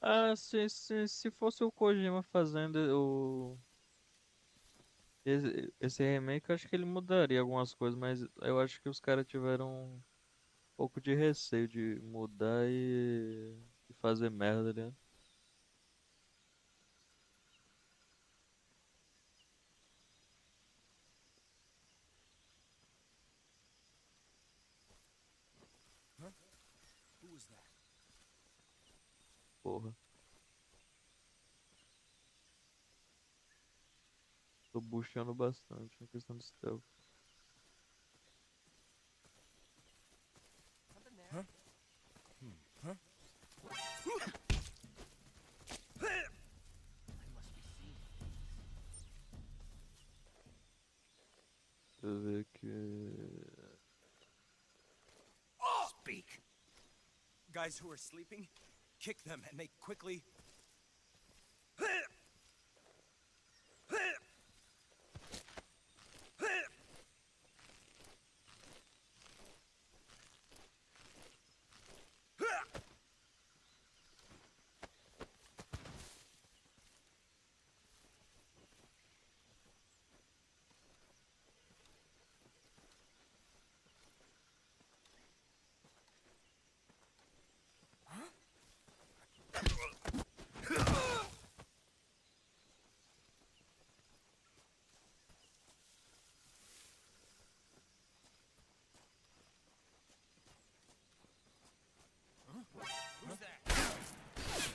Ah, se fosse o Kojima fazendo esse remake, eu acho que ele mudaria algumas coisas, mas eu acho que os caras tiveram um pouco de receio de mudar e fazer merda, né? Who was that? Porra. Tô buchando bastante na questão do stealth. Deixa eu ver aqui. Speak. Guys who are sleeping, kick them and make quickly.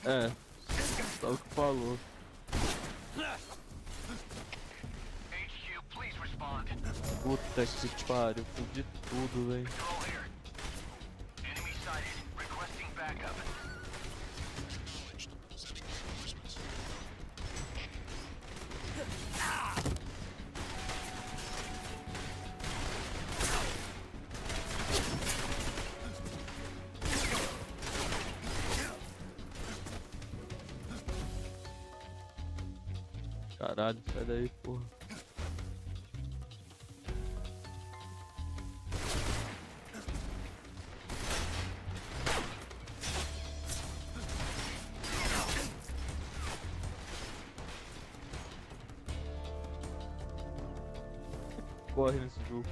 É, só o que falou. HQ, please respond. Puta que pariu, fudi tudo, velho. Control here. Enemy sighted. Requesting backup. Caralho, sai daí, porra. Corre nesse jogo.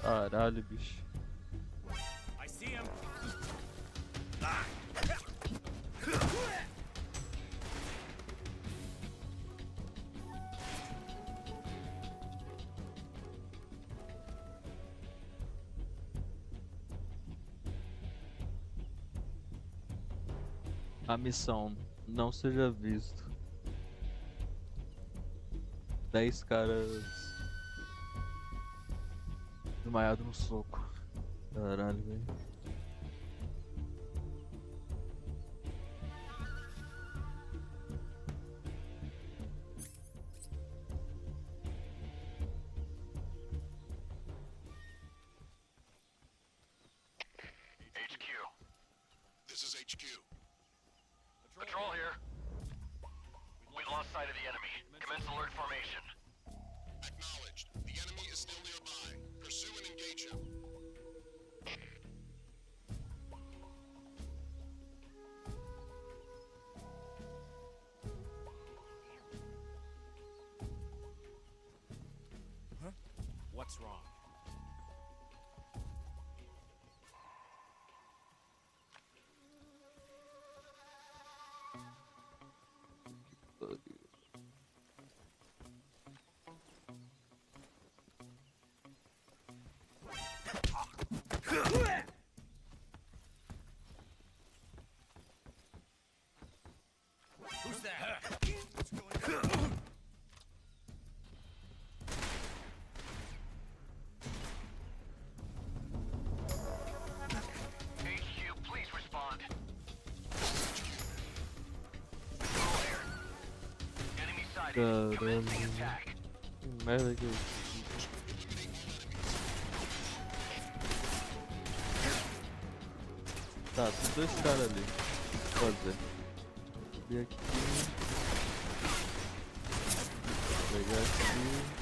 Caralho, bicho. I see him. A missão: não seja visto. 10 caras desmaiados no soco. Caralho, velho. HQ. This is HQ. Patrol here. We lost sight of the enemy. Commence alert formation. Acknowledged. The enemy is still nearby. Pursue and engage him. Huh? What's wrong? Who's that? HQ, please respond. Patrol here. Enemy sighted. Commencing attack. Que merda que eu Tá, tem 2 caras ali. Vou fazer. Subir aqui. Pegar aqui.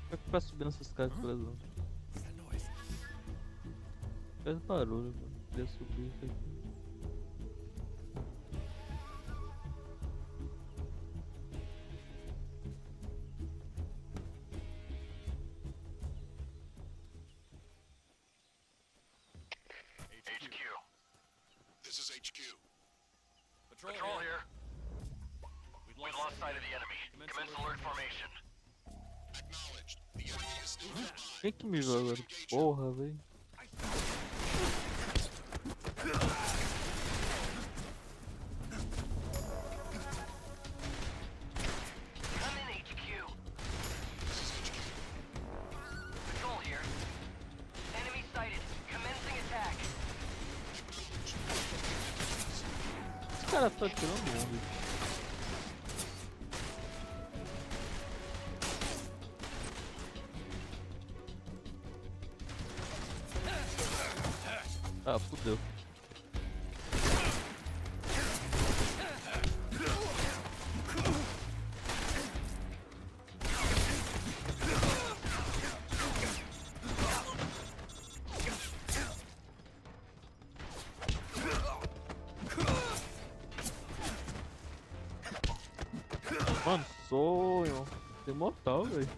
Como é que pra subir nessas casas, por exemplo? Faz barulho, mano. Queria subir isso aqui. HQ. This is HQ. Patrol here. We lost sight of the enemy. Commence alert formation. Acknowledged. The enemy is still nearby. Quem que me viu agora? Porra, velho. Come in, HQ. Patrol here. Enemy sighted. Commencing attack. Esse cara tá tirando onda. Ah, fudeu. Mano, sonho. Tem mortal, velho.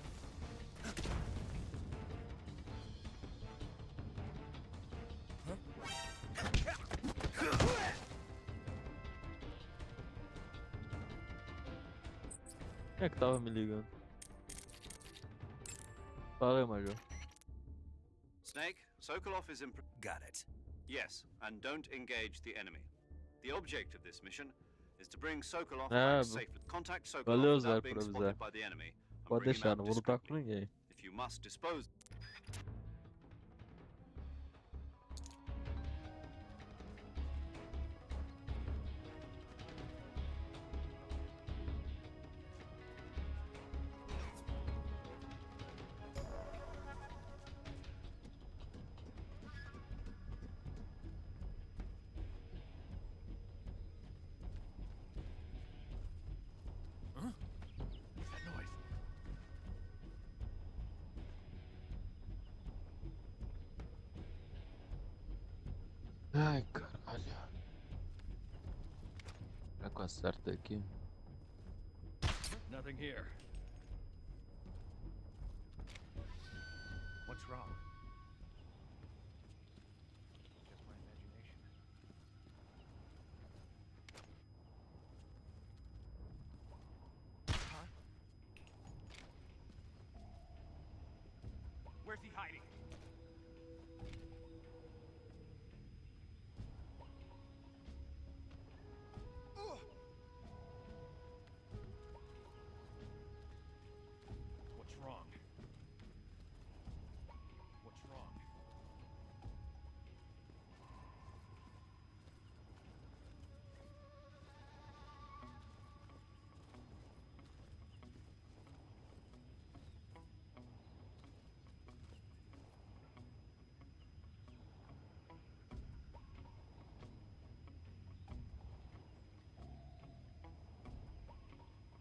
Quem é que tava me ligando? Fala aí, Major. Snake, Sokolov is Got it. Yes, and don't engage the enemy. The object of this mission is to bring Sokolov É, back safely. Contact Sokolov valeu, without Zé, being por avisar. spotted by the enemy and Pode bring him deixar, out não vou lutar com discreetly. ninguém. If you must dispose. Ai, caralho. Será que eu acerto aqui? Nothing here. What's wrong? Just my imagination. Huh? Where's he hiding? What's wrong? What's wrong?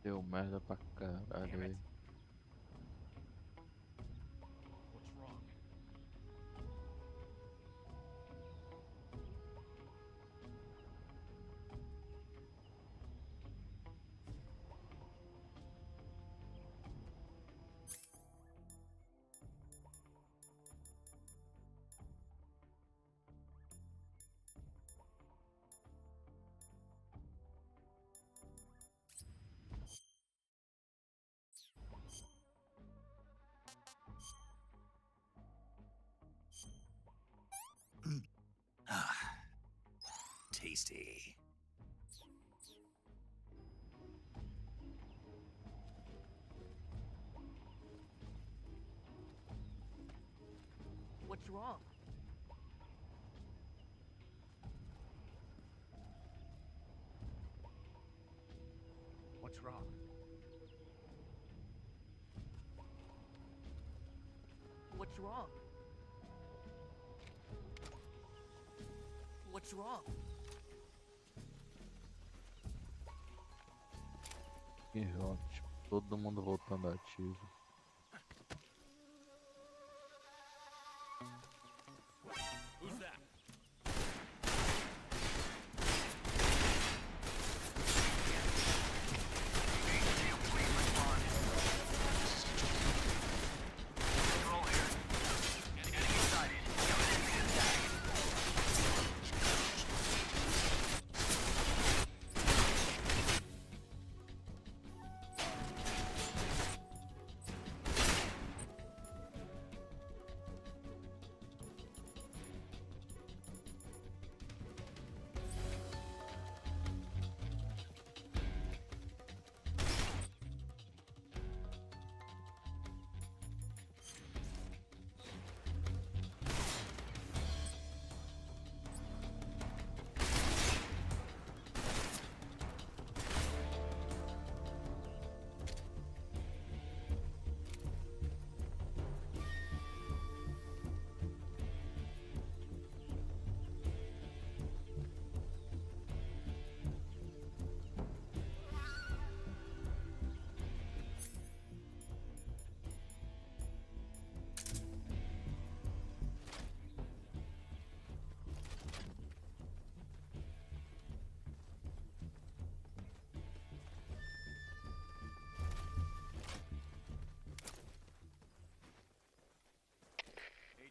Deu merda pra caralho aí. What's wrong? Ah, tasty. What's wrong? What's wrong? What's wrong? What's wrong? Que ótimo. Todo mundo voltando ativo. Who's that? Control here. Enemy sighted. Enemy attack.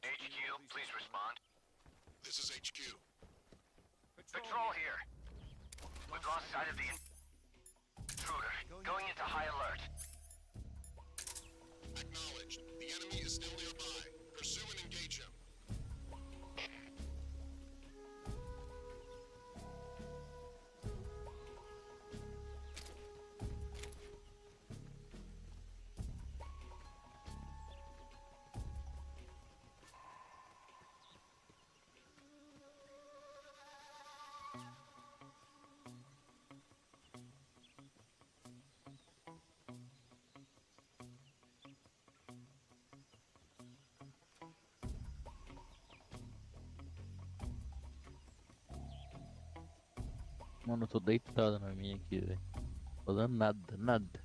HQ, please respond. This is HQ. Patrol here. We've lost sight of the intruder. Going into high alert. Acknowledged. The enemy is still nearby. Pursue and engage him. Mano, eu tô deitado na minha aqui, velho. Falando nada, nada.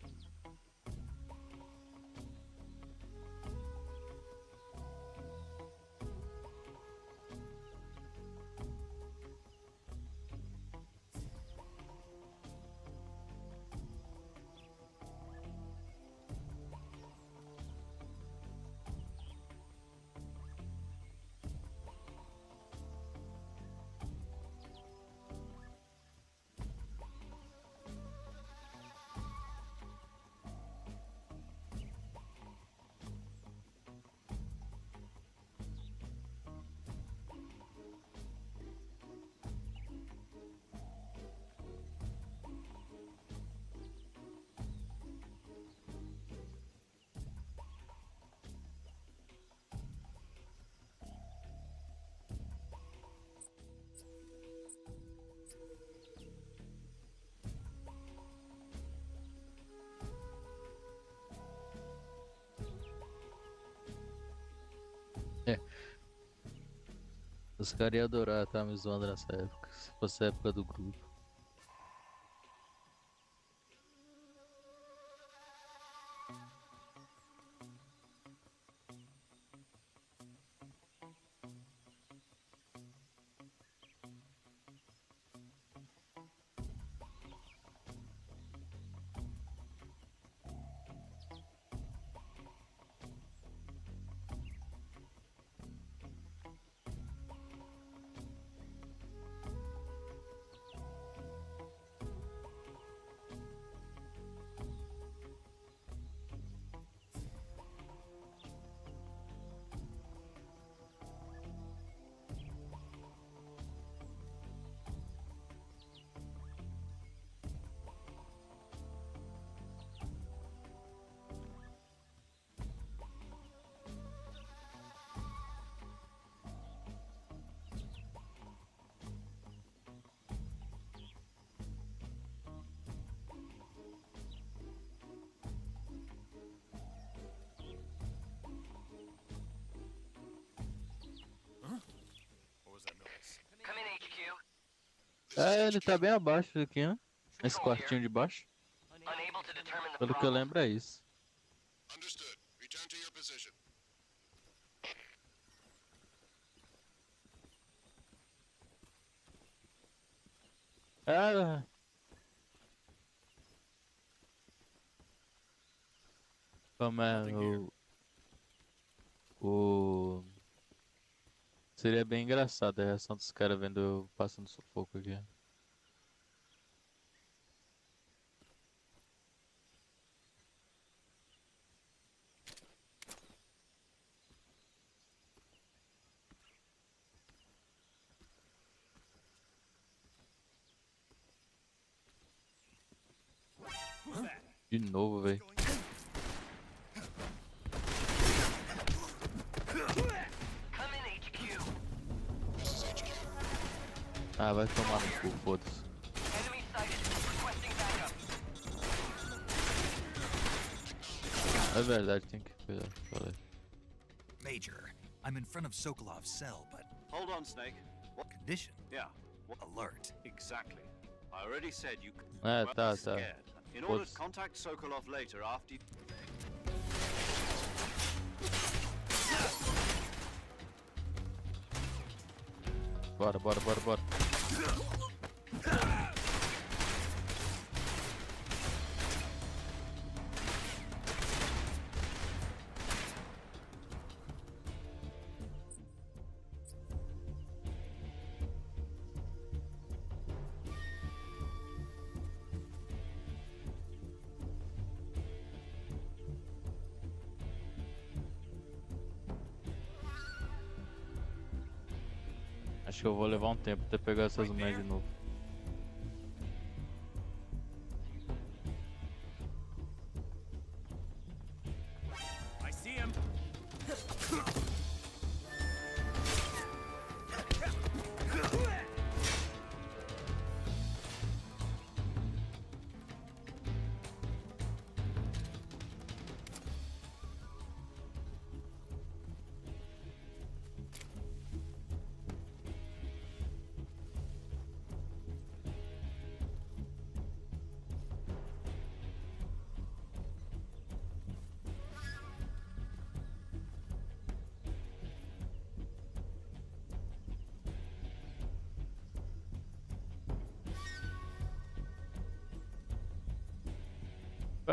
É. Os caras iam adorar estar me zoando nessa época. Se fosse a época do grupo. Come in, HQ. É, ele tá bem abaixo aqui, né? Esse quartinho de baixo. Unable to determine the Pelo que eu problem. lembro é isso. Understood. Return to your position. Ah, como é o... Seria bem engraçado a reação dos caras vendo eu passando sufoco aqui. De novo, velho. Come in, HQ. Ah, vai tomar no cu, foda-se. Enemy sighted. Requesting backup. É verdade, tem que cuidar. Falei. Major, I'm in front of Sokolov's cell, but Hold on, Snake. What? condition? Yeah. What? Alert. Exactly. I already said you could É, well, tá. scared. In order to Foda-se. contact Sokolov later after you... Bora. Acho que eu vou levar um tempo até pegar essas manhas de novo. I see him.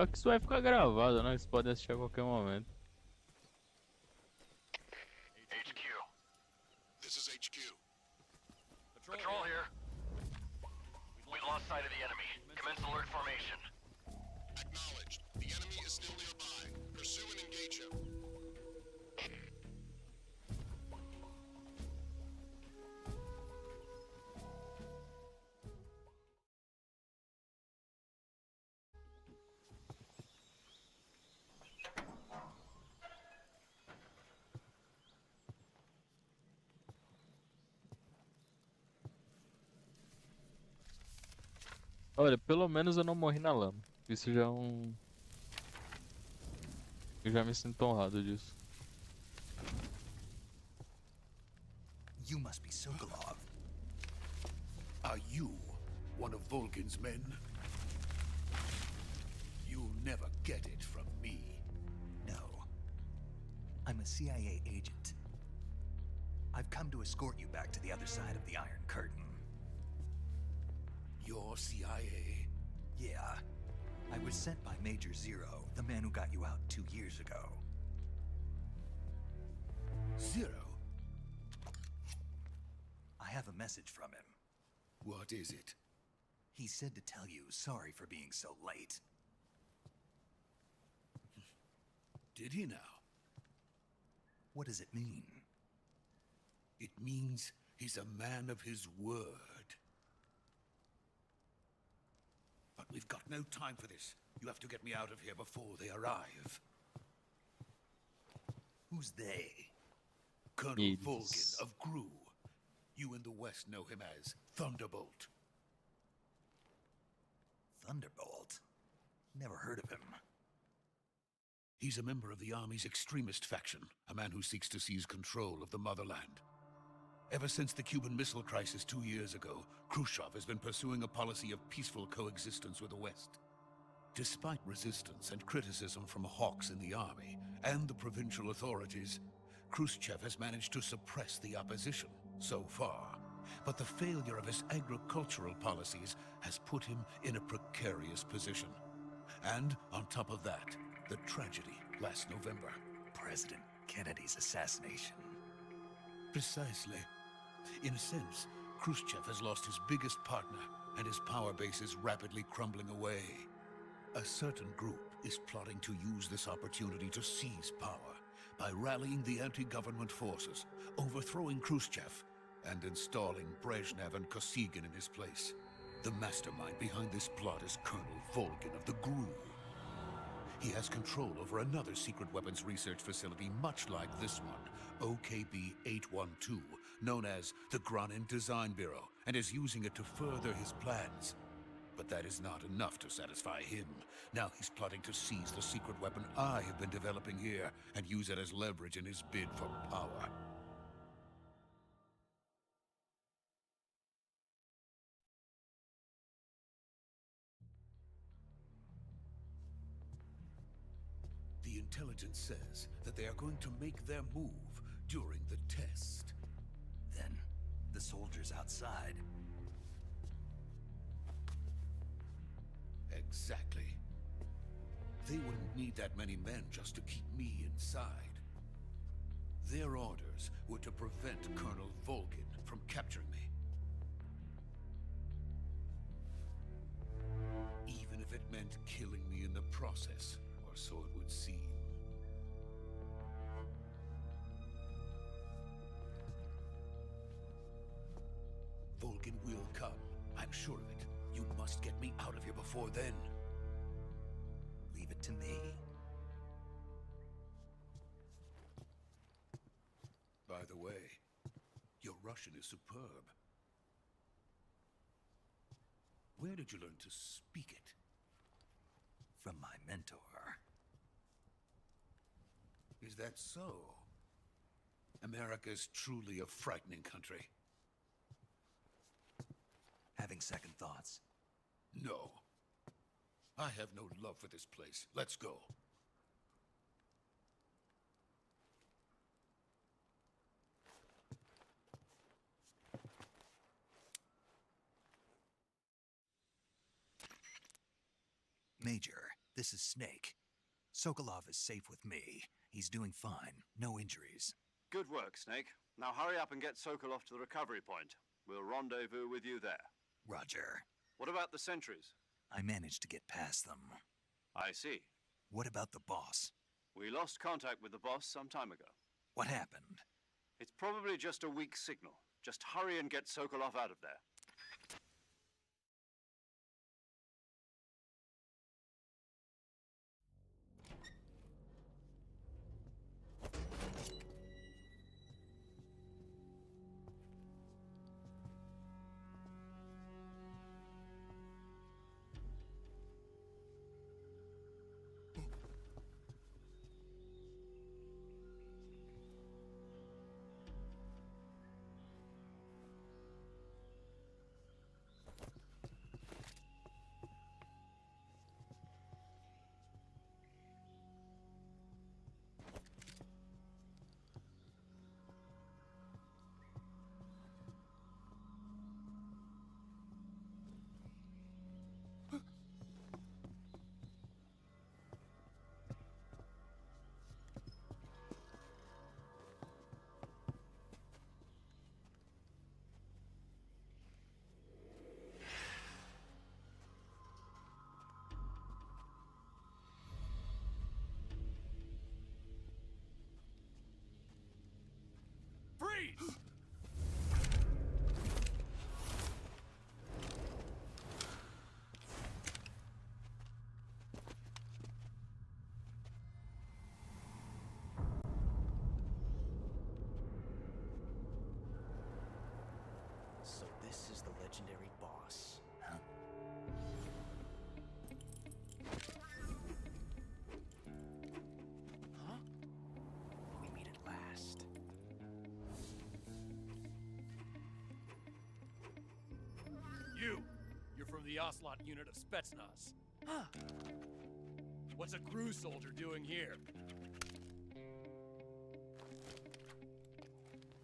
Pior que isso vai ficar gravado, né? Eles podem assistir a qualquer momento. HQ. This is HQ. Patrol here. We lost sight of the enemy. Commence alert formation. Acknowledged. The enemy is still nearby. Pursue and engage him. Olha, pelo menos eu não morri na lama. Isso já é um... Eu já me sinto honrado disso. You must be Sokolov. Are you one of Volgin's men? You'll never get it from me. No. I'm a CIA agent. I've come to escort you back to the other side of the Iron Curtain. You're CIA? Yeah. I was sent by Major Zero, the man who got you out 2 years ago. Zero? I have a message from him. What is it? He said to tell you sorry for being so late. Did he now? What does it mean? It means he's a man of his word. But we've got no time for this. You have to get me out of here before they arrive. Who's they? Colonel Needs. Volgin of Gru. You in the West know him as Thunderbolt. Thunderbolt? Never heard of him. He's a member of the Army's extremist faction, a man who seeks to seize control of the motherland. Ever since the Cuban Missile Crisis 2 years ago, Khrushchev has been pursuing a policy of peaceful coexistence with the West. Despite resistance and criticism from hawks in the army and the provincial authorities, Khrushchev has managed to suppress the opposition so far. But the failure of his agricultural policies has put him in a precarious position. And on top of that, the tragedy last November. President Kennedy's assassination. Precisely. In a sense, Khrushchev has lost his biggest partner, and his power base is rapidly crumbling away. A certain group is plotting to use this opportunity to seize power by rallying the anti-government forces, overthrowing Khrushchev, and installing Brezhnev and Kosygin in his place. The mastermind behind this plot is Colonel Volgin of the GRU. He has control over another secret weapons research facility much like this one, OKB-812, known as the Granin Design Bureau, and is using it to further his plans. But that is not enough to satisfy him. Now he's plotting to seize the secret weapon I have been developing here and use it as leverage in his bid for power. The intelligence says that they are going to make their move during the test. Then, the soldiers outside. Exactly. They wouldn't need that many men just to keep me inside. Their orders were to prevent Colonel Volgin from capturing me. Even if it meant killing me in the process, or so it would seem. Volgin will come. I'm sure of it. You must get me out of here before then. Leave it to me. By the way, your Russian is superb. Where did you learn to speak it? From my mentor. Is that so? America is truly a frightening country. Having second thoughts? No. I have no love for this place. Let's go. Major, This is Snake. Sokolov is safe with me. He's doing fine. No injuries. Good work, Snake. Now hurry up and get Sokolov to the recovery point. We'll rendezvous with you there. Roger. What about the sentries? I managed to get past them. I see. What about the boss? We lost contact with the boss some time ago. What happened? It's probably just a weak signal. Just hurry and get Sokolov out of there. Freeze! So this is the legendary boss. Huh? Huh? We meet at last. You're from the Ocelot unit of Spetsnaz. Huh. What's a crew soldier doing here?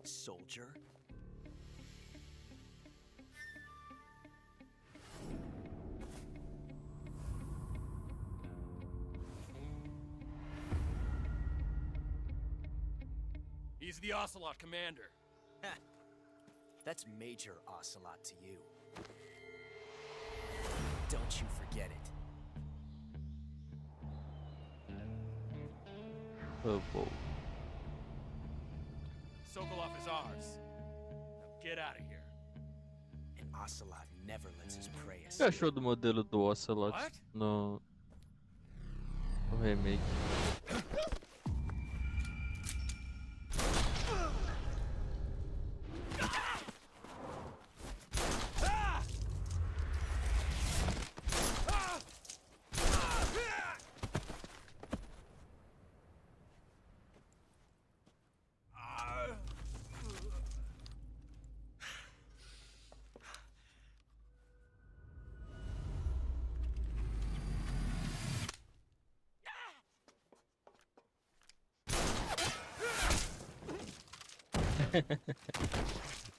Soldier? He's the Ocelot commander. Ha! That's Major Ocelot to you. Don't you forget it. Oh, boy. Sokolov is ours. Now get out of here. And Ocelot never lets his prey O que você achou do modelo do Ocelot What? no remake?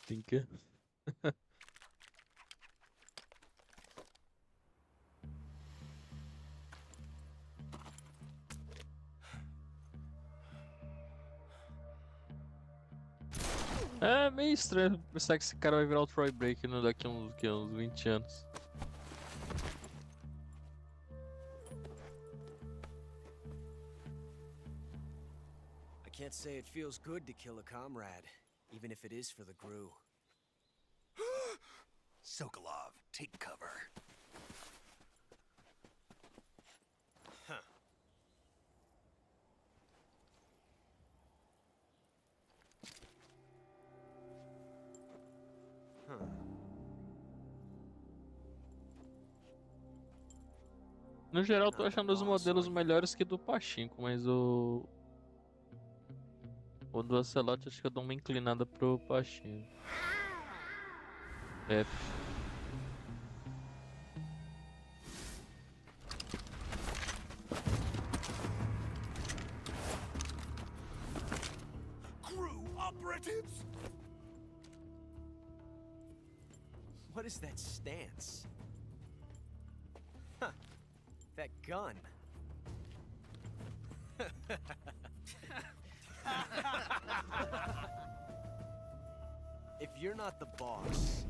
Tinker. É meio estranho pensar que esse cara vai virar o Troy Baker daqui a uns 20 anos. I can't say it feels good to kill a comrade, even if it is for the Gru. Sokolov, take cover. Huh. Huh. No geral, tô achando os modelos melhores que do Pachinko, mas o do Ocelot acho que eu dou uma inclinada pro Pachinko. É. Crew operatives? What is that stance? Huh. That gun. If you're not the boss,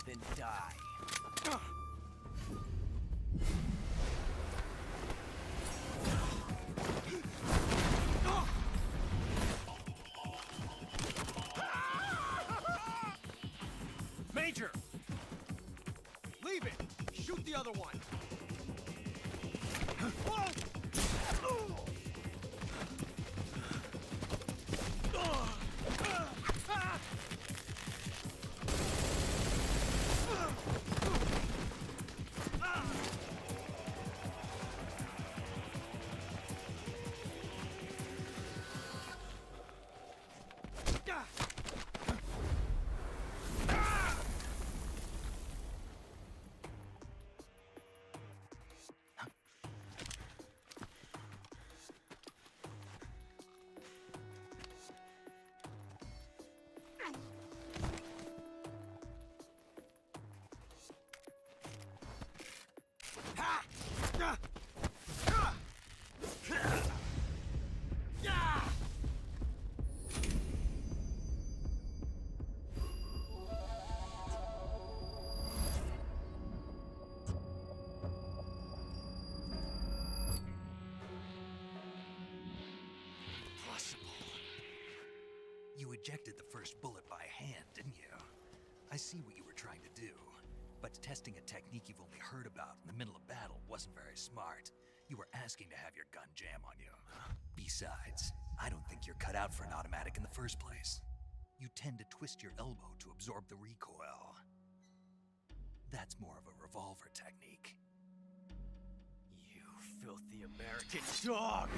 then die. Major! Leave it! Shoot the other one! You ejected the first bullet by hand, didn't you? I see what you were trying to do. But testing a technique you've only heard about in the middle of battle wasn't very smart. You were asking to have your gun jam on you. Besides, I don't think you're cut out for an automatic in the first place. You tend to twist your elbow to absorb the recoil. That's more of a revolver technique. You filthy American dog!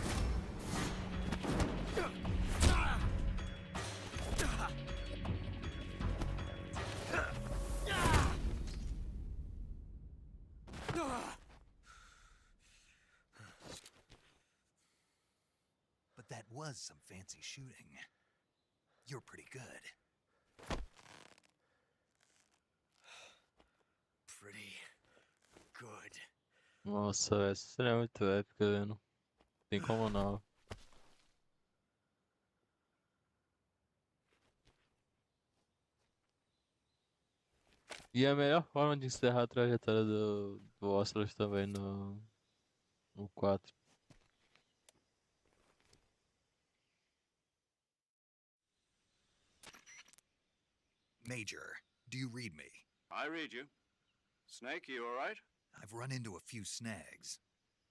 But that was some fancy shooting. You're pretty good. Pretty good. Nossa, essa cena é muito épica, velho. Tem como não. E a melhor forma de encerrar a trajetória do Ocelot também no 4. Major, do you read me? I read you. Snake, you all right? I've run into a few snags.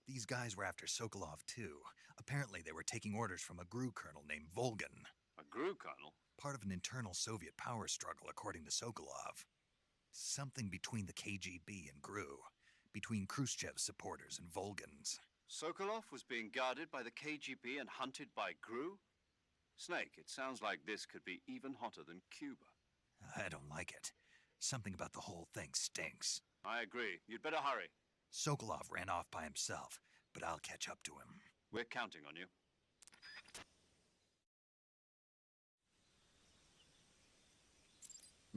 These guys were after Sokolov too. Apparently they were taking orders from a GRU colonel named Volgan. A GRU colonel? Part of an internal Soviet power struggle, according to Sokolov. Something between the KGB and GRU. Between Khrushchev's supporters and Volgan's. Sokolov was being guarded by the KGB and hunted by GRU? Snake, it sounds like this could be even hotter than Cuba. I don't like it. Something about the whole thing stinks. I agree. You'd better hurry. Sokolov ran off by himself, but I'll catch up to him. We're counting on you.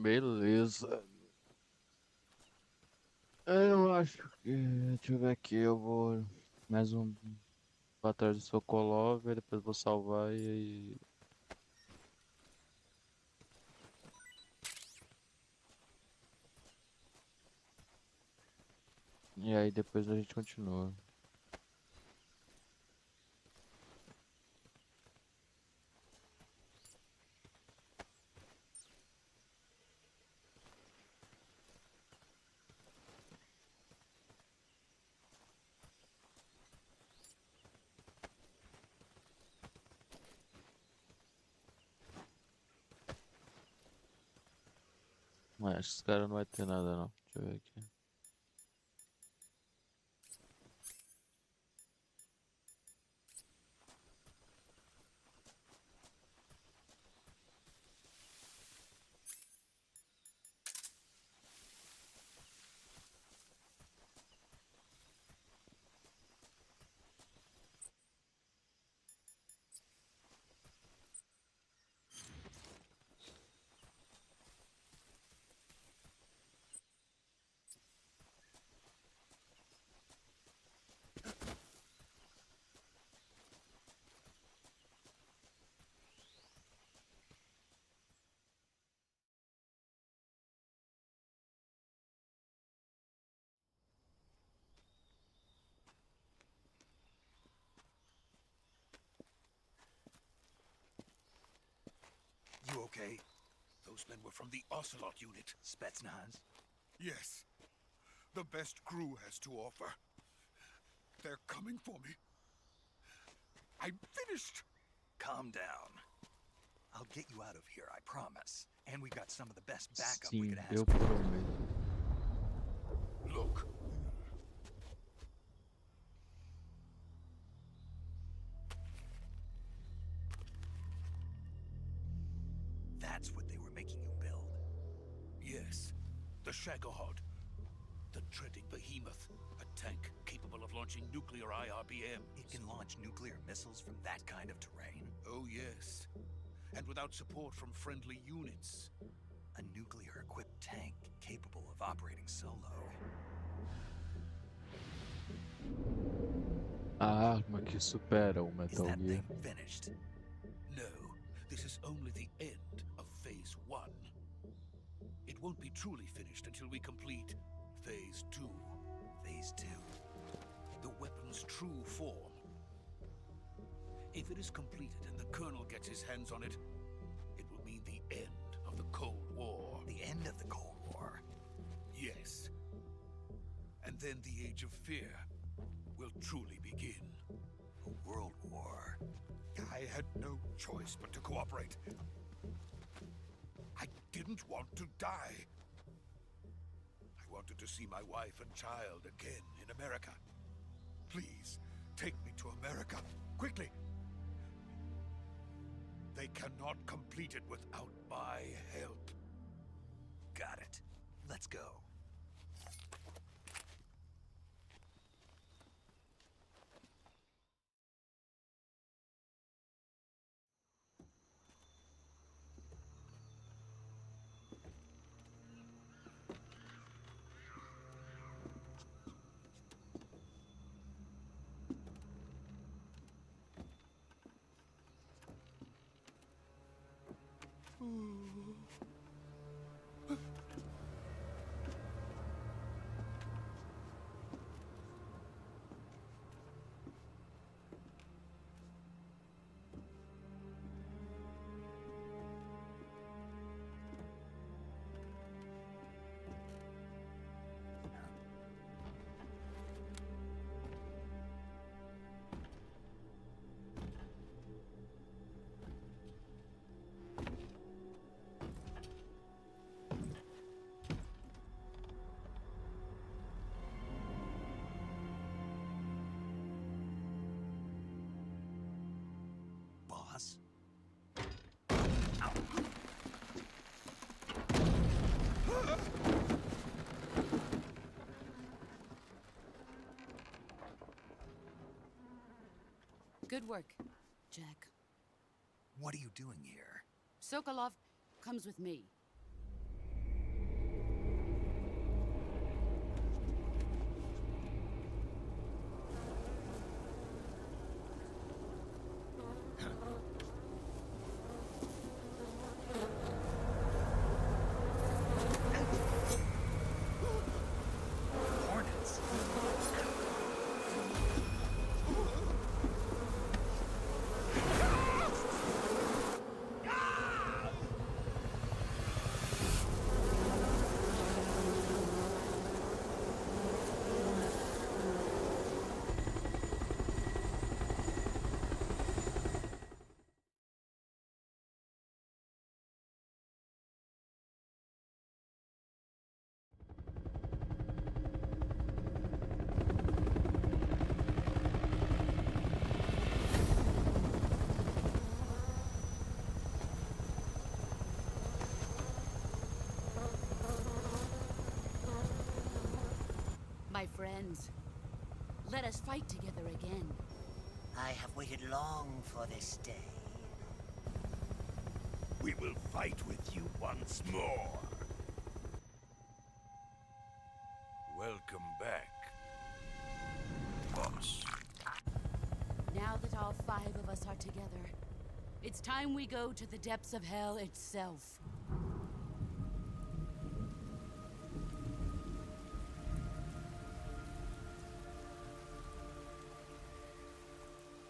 Beleza. Eu acho que. Deixa eu ver aqui, eu vou. Mais um. Atrás do Sokolov, aí depois vou salvar e aí. E aí depois a gente continua. Mas acho que esse cara não vai ter nada não. Deixa eu ver aqui. You okay? Those men were from the Ocelot unit. Spetsnaz? Yes. The best crew has to offer. They're coming for me. I'm finished. Calm down. I'll get you out of here, I promise. And we've got some of the best backup we Sim, could ask eu for. prometo. Look. That's what they were making you build. Yes. The Shagohod. The dreading behemoth. A tank capable of launching nuclear IRBM. It can launch nuclear missiles from that kind of terrain? Oh, yes. And without support from friendly units. A nuclear-equipped tank capable of operating solo. A arma que supera o Is Metal that Gear. thing finished? No, this is only the end of Phase 1. It won't be truly finished until we complete Phase 2. Phase 2. The weapon's true form. If it is completed and the Colonel gets his hands on it, it will mean the end of the Cold War. The end of the Cold War? Yes. And then the Age of Fear will truly begin. A world war? I had no choice but to cooperate. I didn't want to die. I wanted to see my wife and child again in America. Please, take me to America, quickly. They cannot complete it without my help. Got it. Let's go. Boss? Good work, Jack. What are you doing here? Sokolov comes with me. Hornets? My friends, let us fight together again. I have waited long for this day. We will fight with you once more. Welcome back, boss. Now that all 5 of us are together, it's time we go to the depths of hell itself.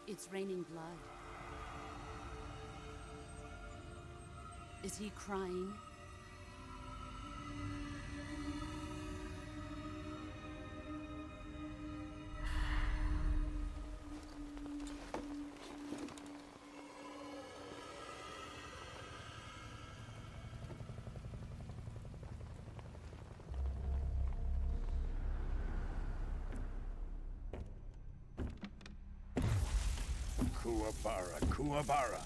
It's raining blood. Is he crying? Kuwabara, Kuwabara.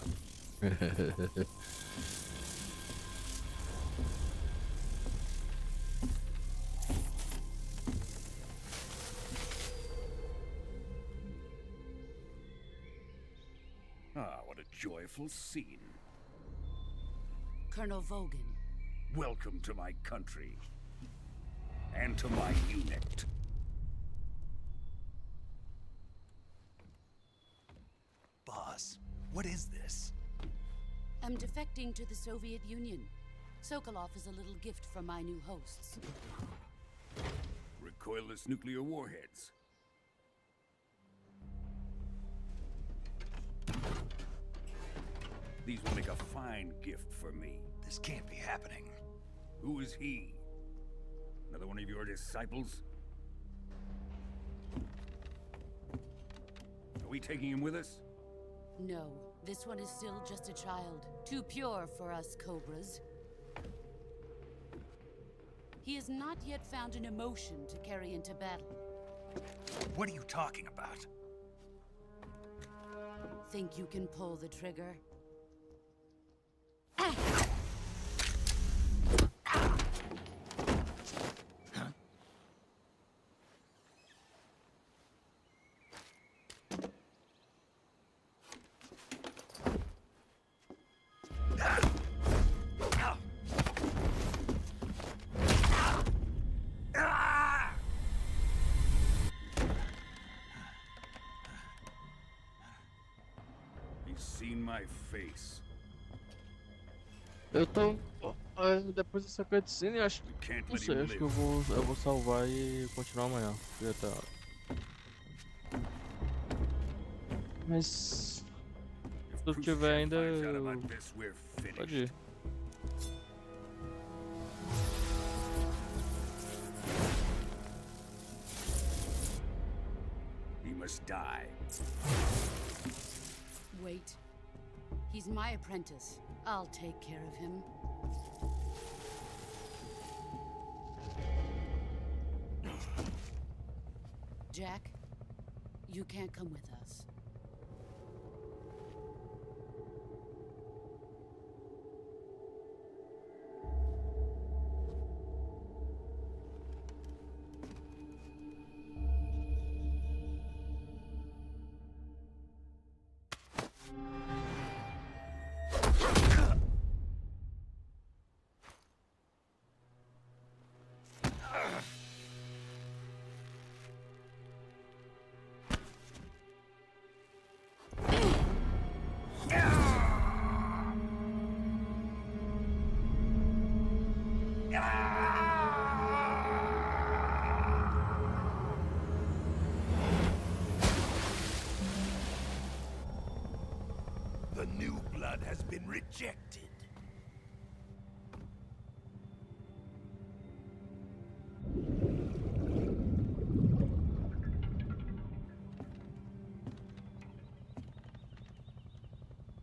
Ah, what a joyful scene. Colonel Vogan. Welcome to my country. And to my unit. Boss, what is this? I'm defecting to the Soviet Union. Sokolov is a little gift from my new hosts. Recoilless nuclear warheads. These will make a fine gift for me. This can't be happening. Who is he? Another one of your disciples? Are we taking him with us? No, this one is still just a child. Too pure for us Cobras. He has not yet found an emotion to carry into battle. What are you talking about? Think you can pull the trigger? He's seen my face. Eu tô. Depois dessa cutscene, acho. Não sei, acho que eu vou salvar e continuar amanhã. Já tá. Mas. Se tu tiver ainda. Pode ir. He must die. Wait. He's my apprentice. I'll take care of him. Jack, you can't come with us. The new blood has been rejected.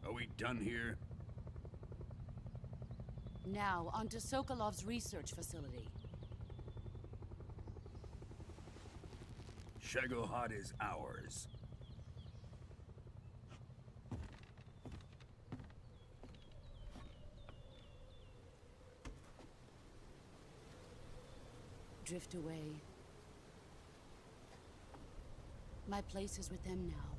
Are we done here? Now, onto Sokolov's research facility. Shagohod is ours. Drift away. My place is with them now.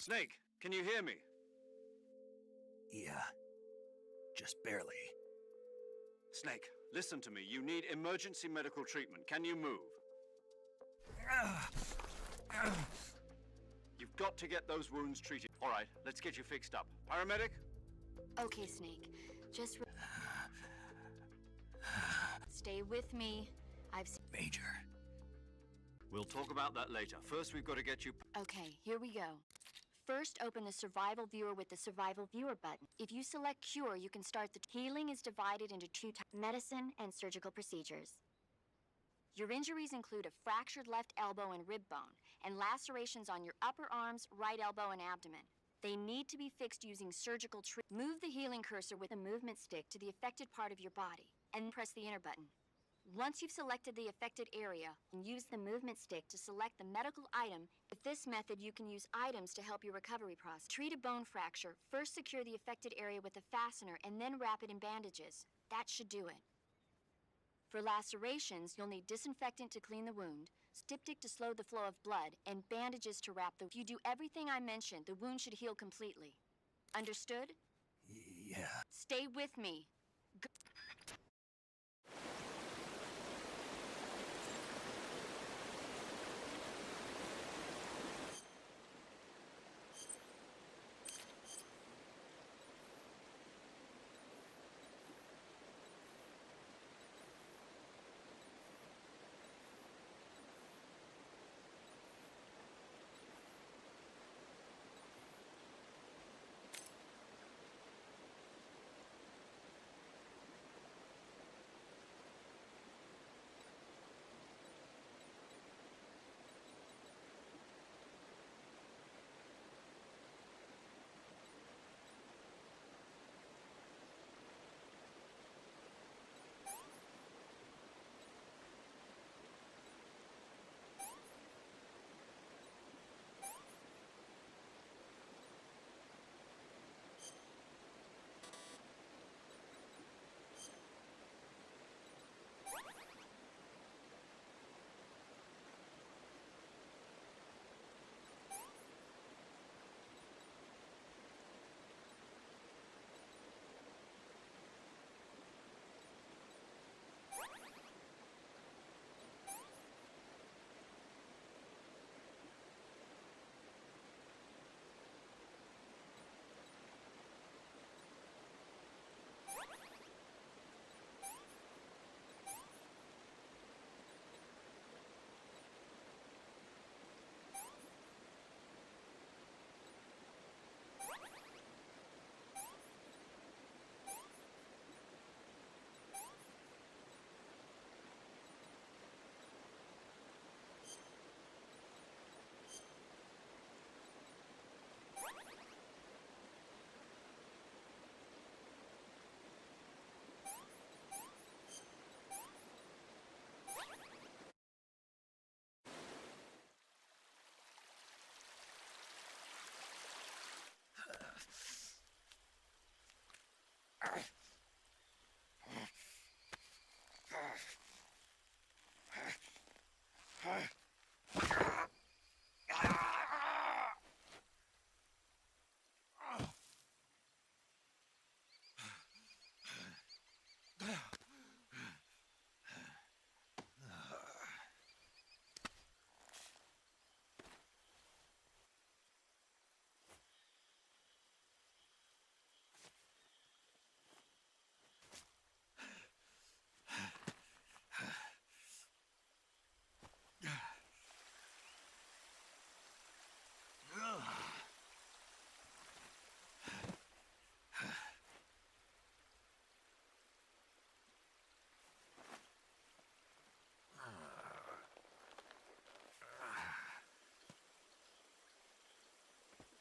Snake, can you hear me? Yeah. Just barely. Snake, listen to me. You need emergency medical treatment. Can you move? You've got to get those wounds treated. All right, let's get you fixed up. Paramedic? Okay, Snake. Just stay with me. Major. We'll talk about that later. First, we've got to get you... Okay, here we go. First, open the survival viewer with the survival viewer button. If you select cure, you can start the healing is divided into two types, medicine and surgical procedures. Your injuries include a fractured left elbow and rib bone, and lacerations on your upper arms, right elbow, and abdomen. They need to be fixed using surgical treatment. Move the healing cursor with a movement stick to the affected part of your body, and press the enter button. Once you've selected the affected area, use the movement stick to select the medical item. With this method, you can use items to help your recovery process. Treat a bone fracture. First secure the affected area with a fastener and then wrap it in bandages. That should do it. For lacerations, you'll need disinfectant to clean the wound, styptic to slow the flow of blood, and bandages to wrap the... If you do everything I mentioned, the wound should heal completely. Understood? Yeah. Stay with me.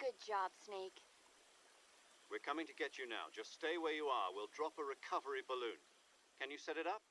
Good job, Snake. We're coming to get you now. Just stay where you are. We'll drop a recovery balloon. Can you set it up?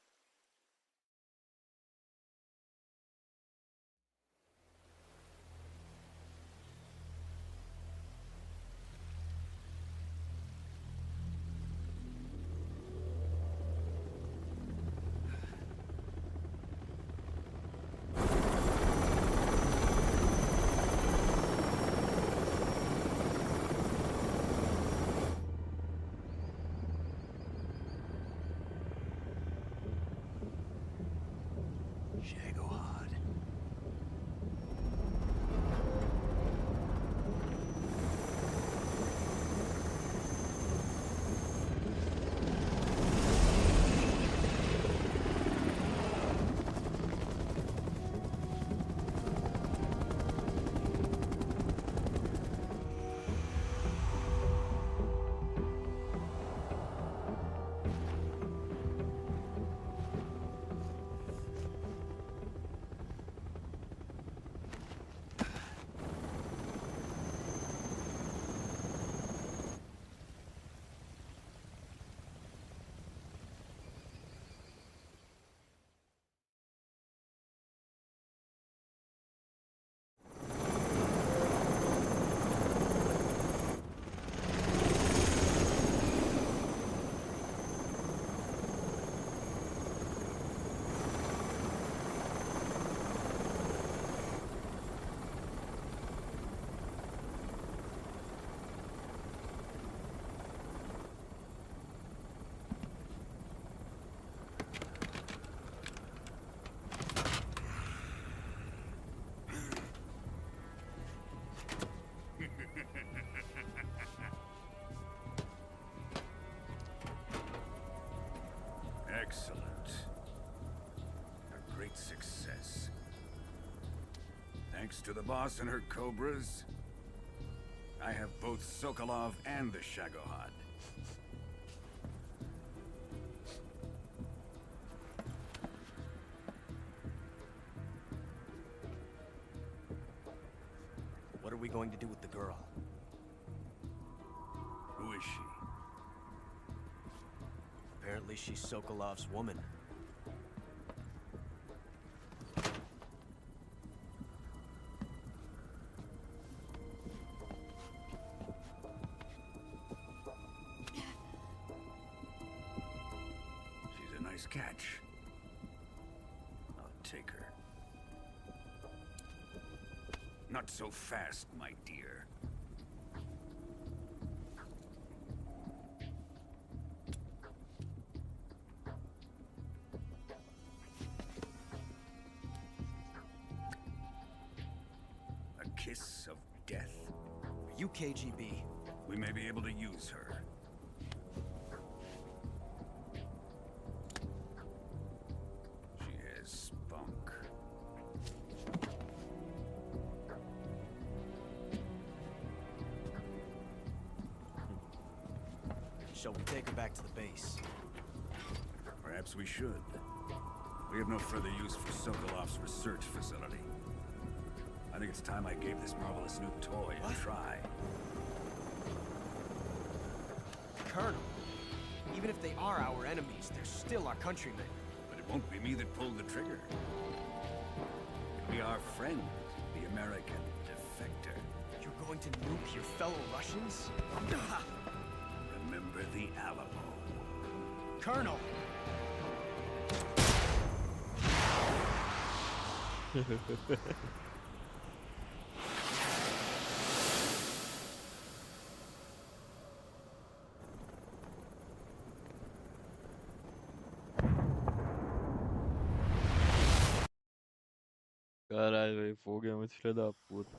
Excellent. A great success. Thanks to the boss and her cobras, I have both Sokolov and the Shagohod. What are we going to do with the girl? Who is she? Apparently she's Sokolov's woman. She's a nice catch. I'll take her. Not so fast, my dear. A kiss of death? Are you KGB? We may be able to use her. She has spunk. Shall we take her back to the base? Perhaps we should. We have no further use for Sokolov's research facility. I think it's time I gave this marvelous new toy a try. Colonel, even if they are our enemies, they're still our countrymen. But it won't be me that pulled the trigger. It'll be our friend, the American defector. You're going to nuke your fellow Russians? Remember the Alamo. Colonel! Caralho, velho, fogo é muito filho da puta.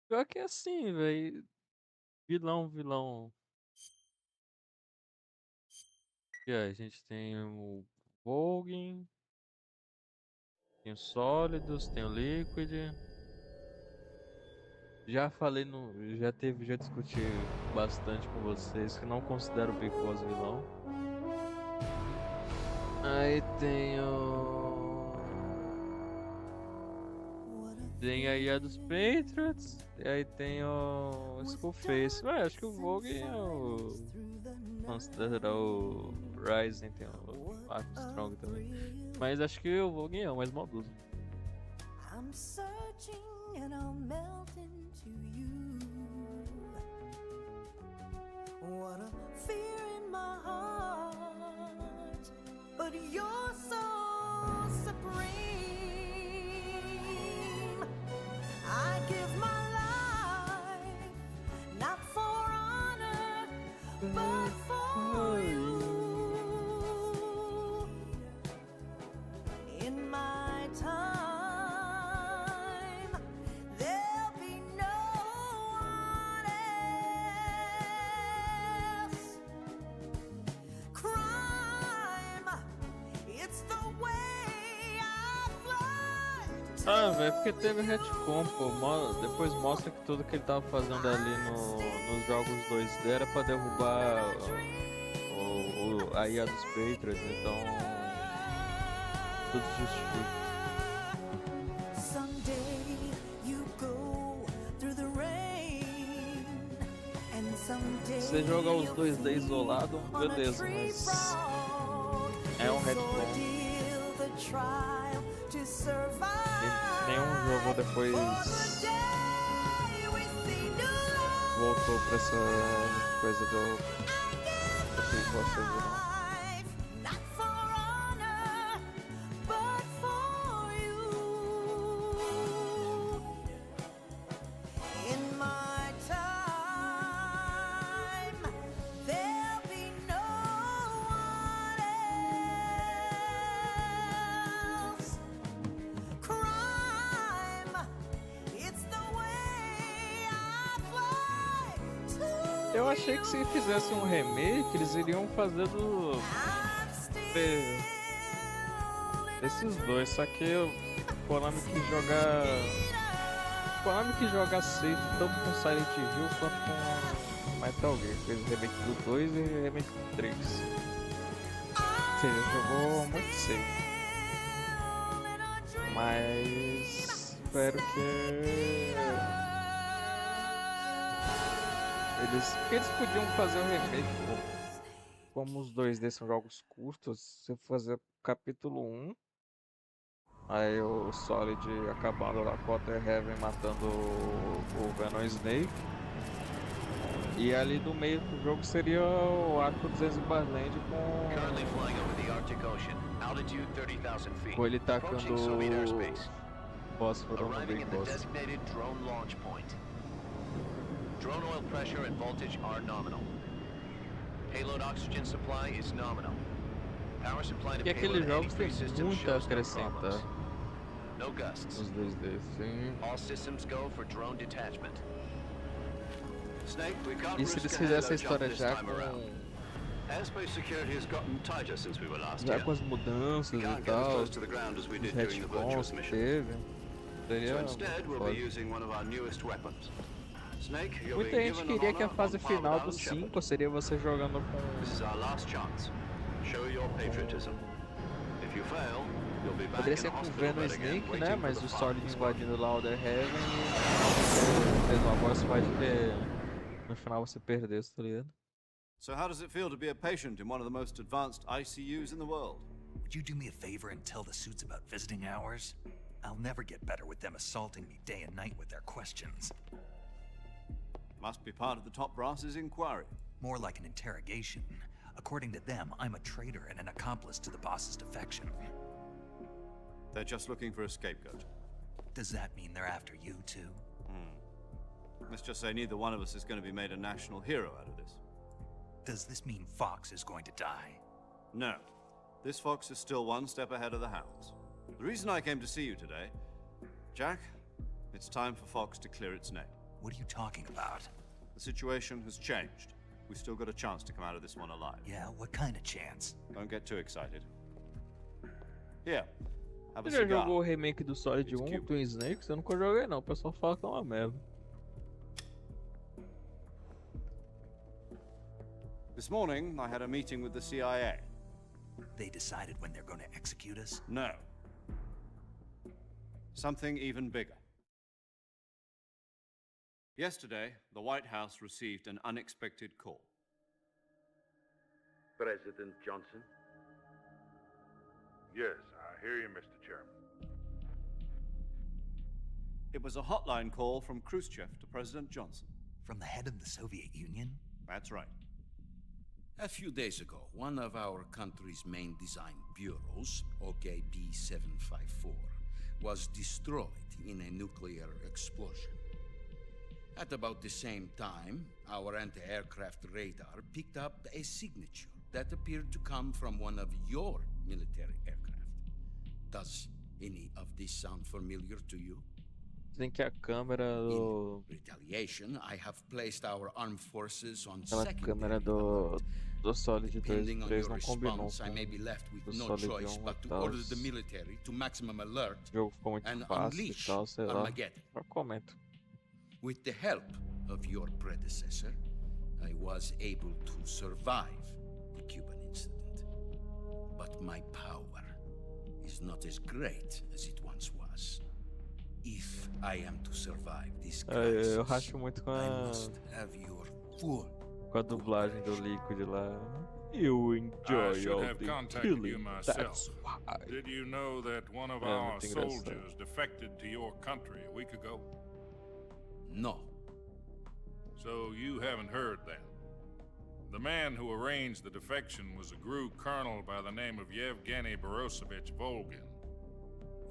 Pior que é assim, velho. Vilão. E aí, a gente tem o Vogue, tem o Sólidos, tem o Liquid. Já falei no. Já discuti bastante com vocês que não considero o Big Boss vilão. Aí tem o. Tem a IA dos Patriots, e aí tem o Skullface. Ué, acho que o Vogue é o. Considera o Ryzen, tem o Armstrong também. Mas acho que o Vogue é o mais maldoso. I'm searching and I'll melt into you. What a fear in my heart, but you're so supreme. I give my life, not for honor, but for you. In my time, there'll be no one else. Crime, it's the way I fly. Ah, velho, porque teve retcon, pô. Depois mostra que tudo que ele tava fazendo ali nos jogos 2D era pra derrubar a IA dos Patriots, então tudo justifica. Someday you go through the rain, and someday Se você jogar os 2D isolado, beleza, mas é um retcon. Nenhum jogou depois voltou pra essa coisa do que ele gosta de não. Not for honor, but for you. In my time, there'll be no one else. Crime, it's the way I fly to Eu achei que se fizesse um remake, eles iriam fazer desses dois, só que o Konami que joga safe tanto com Silent Hill quanto com Metal Gear. Fez o remake do 2 e o remake do 3. Ou seja, jogou muito safe. Mas espero que porque eles podiam fazer um remake, pô. Como os dois desses são jogos curtos, se fazer capítulo 1, aí o Solid acabando lá com o Outer Heaven matando o Venom Snake, e ali do meio do jogo seria o arco do Zanzibar Land com ele tacando o fósforo no Big Boss. Drone oil pressure and voltage are nominal. Payload oxygen supply is nominal. Power supply to E aqueles payload jogos tem 83 system muito a shows no acrescentar. problems. No gusts. Os dois desses, sim. All systems go for drone detachment. Snake, we can't E se risk eles a fizessem a halo jump história this já time around. Airspace security has gotten tighter since we were last já here. com as mudanças We e can't get as tal, close to the ground as we os did during the retcons virtuous que mission. teve, So seria instead, we'll foda. be using one of our newest weapons. Snake, you're Muita being gente given an queria que a honor fase on par with final Alan do Shepard. 5 seria você jogando This is our last chance. Show your patriotism. If you fail, you'll be back Poderia in ser a com o hospital Venom bed again, Snake, né? waiting for Mas the o Solid firing squad. invadindo lá o The Heaven e fez uma boss fight no final você perdesse, tá ligado? So how does it feel to be a patient in one of the most advanced ICUs in the world? Would you do me a favor and tell the suits about visiting hours? I'll never get better with them assaulting me day and night with their questions. Must be part of the top brass's inquiry. More like an interrogation. According to them, I'm a traitor and an accomplice to the boss's defection. They're just looking for a scapegoat. Does that mean they're after you too? Let's just say neither one of us is going to be made a national hero out of this. Does this mean Fox is going to die? No. This fox is still one step ahead of the hounds. The reason I came to see you today, Jack, it's time for Fox to clear its name. What are you talking about? The situation has changed. We've still got a chance to come out of this one alive. Yeah, what kind of chance? Don't get too excited. Here, have a Você já cigar. jogou o remake do Solid 1, Twin Snakes? Eu nunca joguei não, o pessoal fala que é uma merda. This morning, I had a meeting with the CIA. They decided when they're going to execute us? No. Something even bigger. Yesterday, the White House received an unexpected call. President Johnson? Yes, I hear you, Mr. Chairman. It was a hotline call from Khrushchev to President Johnson. From the head of the Soviet Union? That's right. A few days ago, one of our country's main design bureaus, OKB 754, was destroyed in a nuclear explosion. At about the same time, our anti-aircraft radar picked up a signature that appeared to come from one of your military aircraft. Does any of this sound familiar to you? Dizem que a câmera do... In retaliation, I have placed our armed forces on Aquela secondary câmera do Solid 2 Depending on 3 your não combinou response, I may be left with do no Solid choice 1 but e to tal. order the military to maximum alert O jogo ficou muito and fácil e unleash tal, sei lá. Armageddon. Eu comento. With the help of your predecessor, I was able to survive the Cuban incident. But my power is not as great as it once was. If I am to survive this crisis, Eu racho muito com I a... must have your full com a dublagem do Liquid lá. You enjoy I should all have the contacted you killing, myself. that's why. Did you know that one of É, our muito engraçado. soldiers defected to your country a week ago? No. So you haven't heard then. The man who arranged the defection was a GRU colonel by the name of Yevgeny Borosovich Volgin.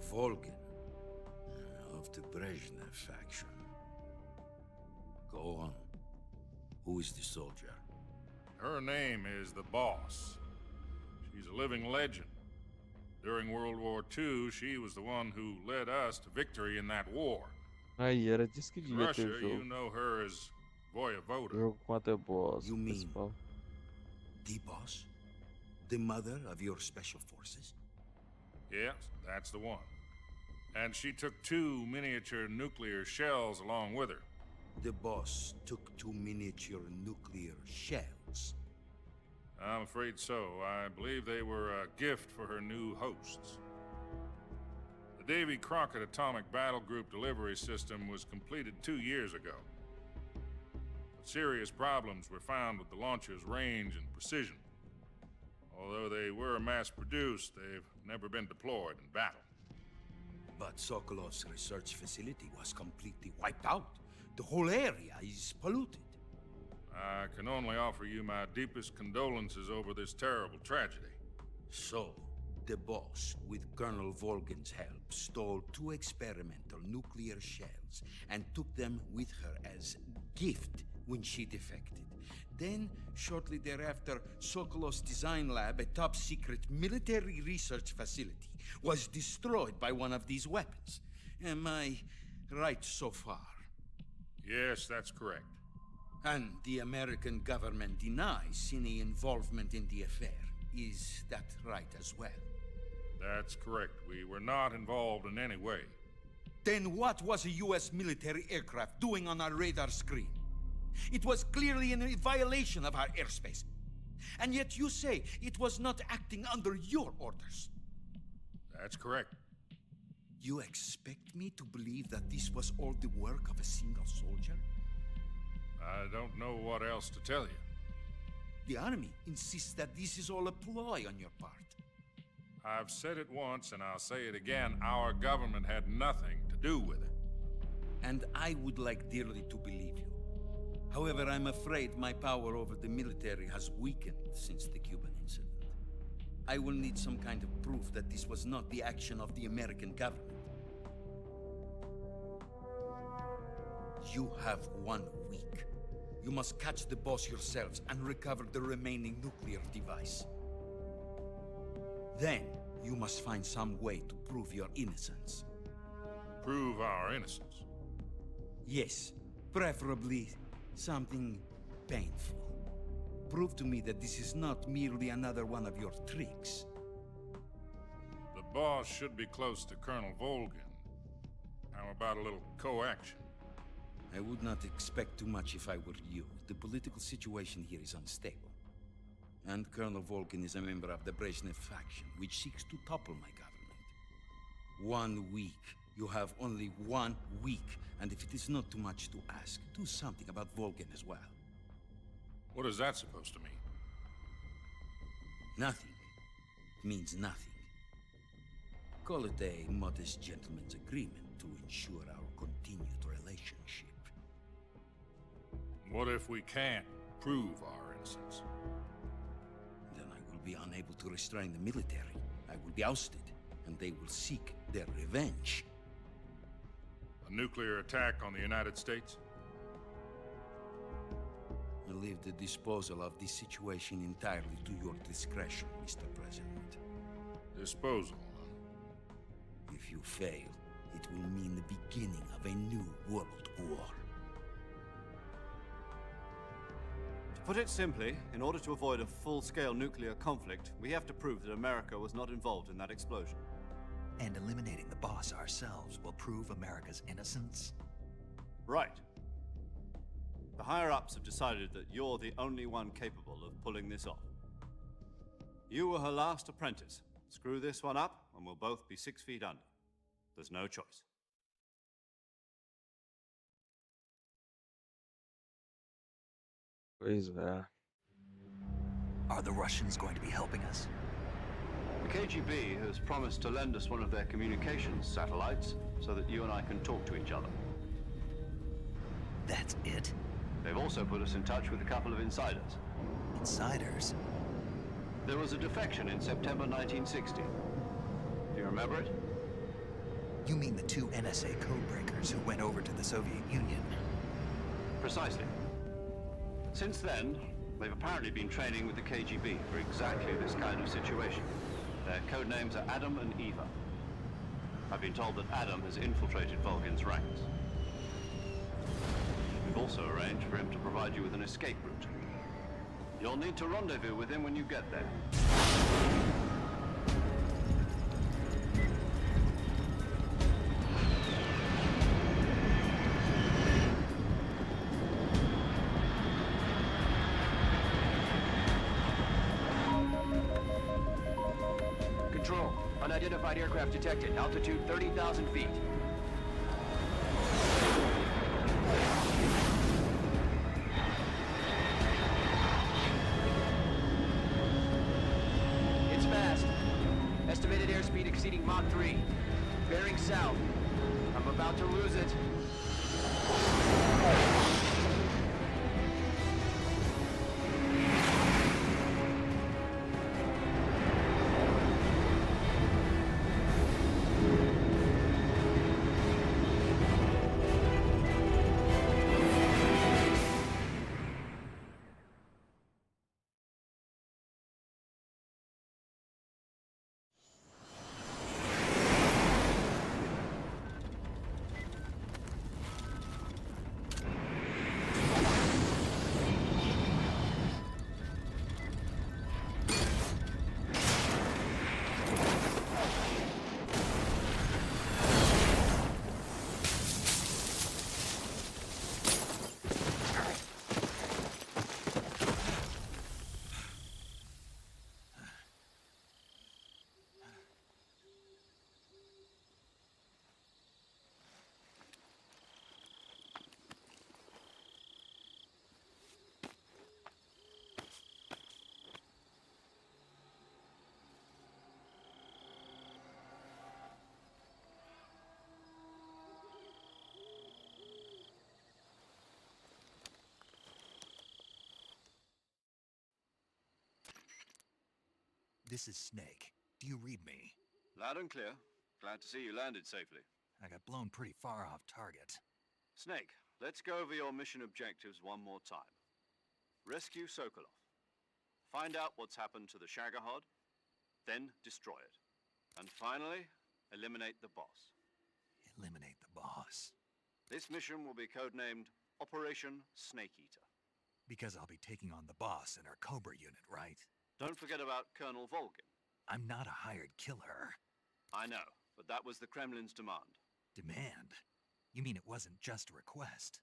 Volgin? Of the Brezhnev faction. Go on. Who is the soldier? Her name is the Boss. She's a living legend. During World War II, she was the one who led us to victory in that war. Aí, era disso que In devia ter Russia, o you jogo. know her as Voyevoda. Jogo contra boss. You mean principal. the Boss? The mother of your special forces? Yes, that's the one. And she took 2 miniature nuclear shells along with her. The Boss took 2 miniature nuclear shells. I'm afraid so. I believe they were a gift for her new hosts. The Davy Crockett Atomic Battle Group delivery system was completed 2 years ago. But serious problems were found with the launcher's range and precision. Although they were mass-produced, they've never been deployed in battle. But Sokolov's research facility was completely wiped out. The whole area is polluted. I can only offer you my deepest condolences over this terrible tragedy. So, the Boss, with Colonel Volgin's help, stole 2 experimental nuclear shells and took them with her as gift when she defected. Then, shortly thereafter, Sokolov's design lab, a top-secret military research facility, was destroyed by one of these weapons. Am I right so far? Yes, that's correct. And the American government denies any involvement in the affair. Is that right as well? That's correct. We were not involved in any way. Then what was a U.S. military aircraft doing on our radar screen? It was clearly in violation of our airspace. And yet you say it was not acting under your orders. That's correct. You expect me to believe that this was all the work of a single soldier? I don't know what else to tell you. The army insists that this is all a ploy on your part. I've said it once and I'll say it again. Our government had nothing to do with it. And I would like dearly to believe you. However, I'm afraid my power over the military has weakened since the Cuban incident. I will need some kind of proof that this was not the action of the American government. You have 1 week. You must catch the Boss yourselves and recover the remaining nuclear device. Then, you must find some way to prove your innocence. Prove our innocence? Yes, preferably something painful. Prove to me that this is not merely another one of your tricks. The Boss should be close to Colonel Volgin. How about a little co-action? I would not expect too much if I were you. The political situation here is unstable. And Colonel Volgin is a member of the Brezhnev faction, which seeks to topple my government. 1 week. You have only 1 week. And if it is not too much to ask, do something about Volgin as well. What is that supposed to mean? Nothing. It means nothing. Call it a modest gentleman's agreement to ensure our continued relationship. What if we can't prove our innocence? Then I will be unable to restrain the military. I will be ousted, and they will seek their revenge. A nuclear attack on the United States? I leave the disposal of this situation entirely to your discretion, Mr. President. Disposal? If you fail, it will mean the beginning of a new world war. To put it simply, in order to avoid a full-scale nuclear conflict, we have to prove that America was not involved in that explosion. And eliminating the Boss ourselves will prove America's innocence? Right. The higher-ups have decided that you're the only one capable of pulling this off. You were her last apprentice. Screw this one up, and we'll both be 6 feet under. There's no choice. Pois é. Are the Russians going to be helping us? The KGB has promised to lend us one of their communications satellites so that you and I can talk to each other. That's it? They've also put us in touch with a couple of insiders. Insiders? There was a defection in September 1960. Do you remember it? You mean the two NSA codebreakers who went over to the Soviet Union? Precisely. Since then, they've apparently been training with the KGB for exactly this kind of situation. Their code names are Adam and Eva. I've been told that Adam has infiltrated Volgin's ranks. We've also arranged for him to provide you with an escape route. You'll need to rendezvous with him when you get there. Control. Unidentified aircraft detected. Altitude 30,000 feet. It's fast. Estimated airspeed exceeding Mach 3. Bearing south. I'm about to lose it. This is Snake. Do you read me? Loud and clear. Glad to see you landed safely. I got blown pretty far off target. Snake, let's go over your mission objectives one more time. Rescue Sokolov. Find out what's happened to the Shagohod, then destroy it. And finally, eliminate the boss. Eliminate the boss. This mission will be codenamed Operation Snake Eater. Because I'll be taking on the boss in our Cobra unit, right? Don't forget about Colonel Volgin. I'm not a hired killer. I know, but that was the Kremlin's demand. Demand? You mean it wasn't just a request?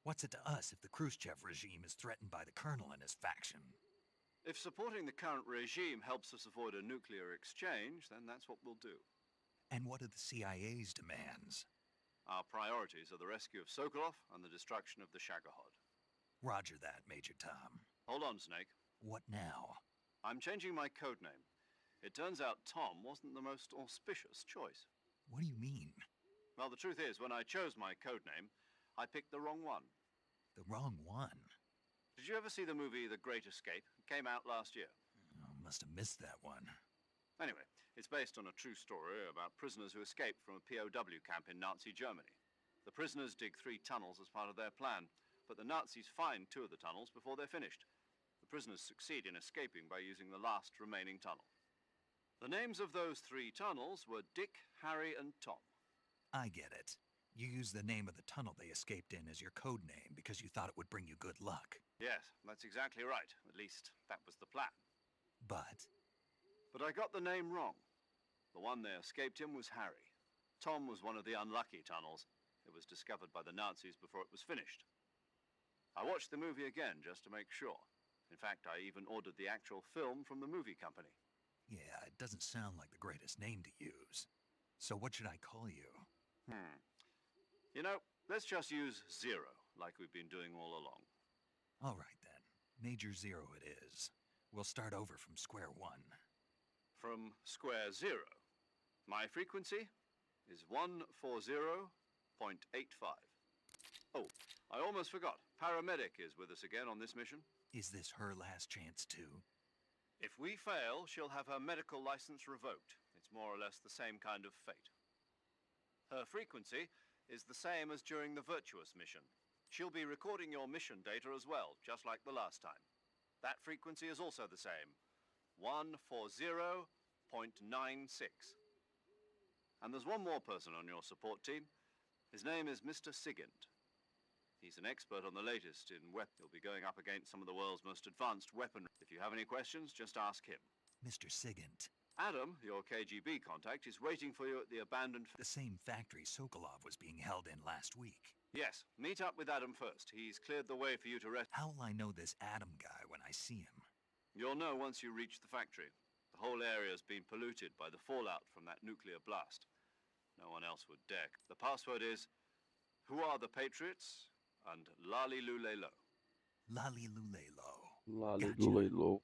What's it to us if the Khrushchev regime is threatened by the colonel and his faction? If supporting the current regime helps us avoid a nuclear exchange, then that's what we'll do. And what are the CIA's demands? Our priorities are the rescue of Sokolov and the destruction of the Shagohod. Roger that, Major Tom. Hold on, Snake. What now? I'm changing my codename. It turns out Tom wasn't the most auspicious choice. What do you mean? Well, the truth is, when I chose my codename, I picked the wrong one. The wrong one? Did you ever see the movie The Great Escape? It came out last year. Oh, must have missed that one. Anyway, it's based on a true story about prisoners who escaped from a POW camp in Nazi Germany. The prisoners dig 3 tunnels as part of their plan, but the Nazis find 2 of the tunnels before they're finished. The prisoners succeed in escaping by using the last remaining tunnel. The names of those 3 tunnels were Dick, Harry, and Tom. I get it. You used the name of the tunnel they escaped in as your code name because you thought it would bring you good luck. Yes, that's exactly right. At least, that was the plan. But I got the name wrong. The one they escaped in was Harry. Tom was one of the unlucky tunnels. It was discovered by the Nazis before it was finished. I watched the movie again just to make sure. In fact, I even ordered the actual film from the movie company. yeah, it doesn't sound like the greatest name to use. So what should I call you? You know, let's just use Zero, like we've been doing all along. All right then. Major Zero it is. We'll start over from square one. From square 0. My frequency is 140.85. Oh, I almost forgot. Paramedic is with us again on this mission. Is this her last chance, too? If we fail, she'll have her medical license revoked. It's more or less the same kind of fate. Her frequency is the same as during the Virtuous mission. She'll be recording your mission data as well, just like the last time. That frequency is also the same, 140.96. And there's one more person on your support team. His name is Mr. Sigint. He's an expert on the latest in weapons. He'll be going up against some of the world's most advanced weaponry. If you have any questions, just ask him. Mr. Sigint. Adam, your KGB contact, is waiting for you at the abandoned... The same factory Sokolov was being held in last week. Yes, meet up with Adam first. He's cleared the way for you to rest. How will I know this Adam guy when I see him? You'll know once you reach the factory. The whole area's been polluted by the fallout from that nuclear blast. No one else would dare. The password is, "Who are the Patriots?" and Lali Lule Lo. Lali Lule Lo. Lali Lule Lo.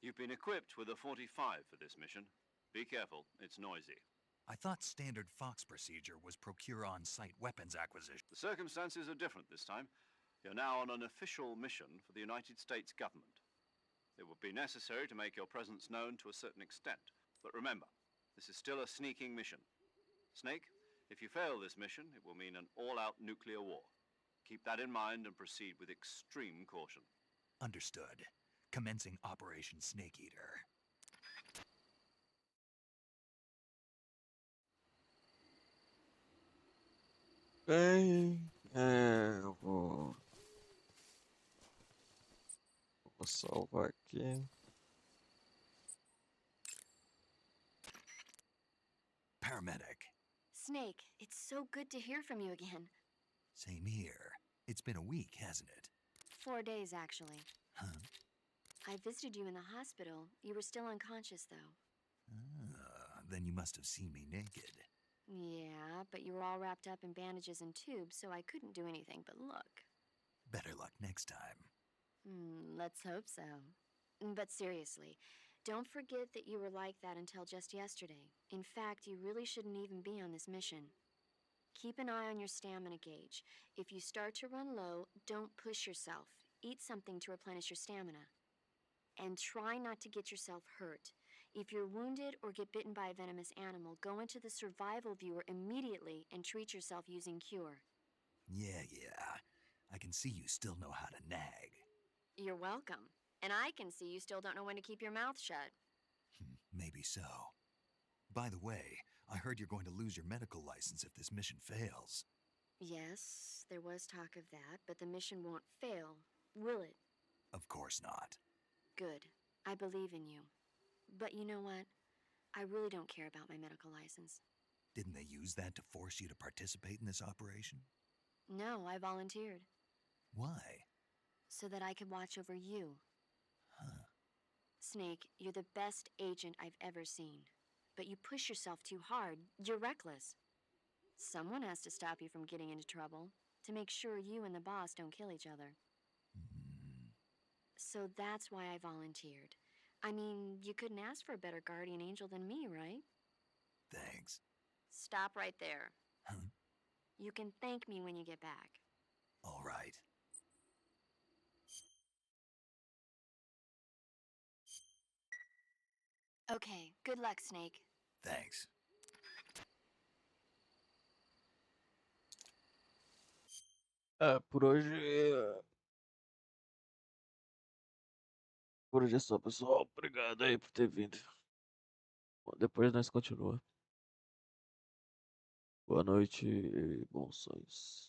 You've been equipped with a 45 for this mission. Be careful, it's noisy. I thought standard Fox procedure was procure on-site weapons acquisition. The circumstances are different this time. You're now on an official mission for the United States government. It would be necessary to make your presence known to a certain extent. But remember, this is still a sneaking mission. Snake, if you fail this mission, it will mean an all-out nuclear war. Keep that in mind and proceed with extreme caution. Understood. Commencing Operation Snake Eater. Bem, eu vou salvar aqui. Paramedic. Snake, it's so good to hear from you again. Same here. It's been a week, hasn't it? 4 days, actually. Huh? I visited you in the hospital. You were still unconscious, though. Then you must have seen me naked. Yeah, but you were all wrapped up in bandages and tubes, so I couldn't do anything but look. Better luck next time. Let's hope so. But seriously, don't forget that you were like that until just yesterday. In fact, you really shouldn't even be on this mission. Keep an eye on your stamina gauge. If you start to run low, don't push yourself. Eat something to replenish your stamina. And try not to get yourself hurt. If you're wounded or get bitten by a venomous animal, go into the survival viewer immediately and treat yourself using Cure. Yeah. I can see you still know how to nag. You're welcome. And I can see you still don't know when to keep your mouth shut. Maybe so. By the way, I heard you're going to lose your medical license if this mission fails. Yes, there was talk of that, but the mission won't fail, will it? Of course not. Good. I believe in you. But you know what? I really don't care about my medical license. Didn't they use that to force you to participate in this operation? No, I volunteered. Why? So that I could watch over you. Huh. Snake, you're the best agent I've ever seen. But you push yourself too hard. You're reckless. Someone has to stop you from getting into trouble, to make sure you and the boss don't kill each other. So that's why I volunteered. I mean, you couldn't ask for a better guardian angel than me, right? Thanks. Stop right there. Huh? You can thank me when you get back. All right. Okay, good luck, Snake. Thanks. Por hoje. Por hoje é só, pessoal. Obrigado aí por ter vindo. Bom, depois nós continuamos. Boa noite e bons sonhos.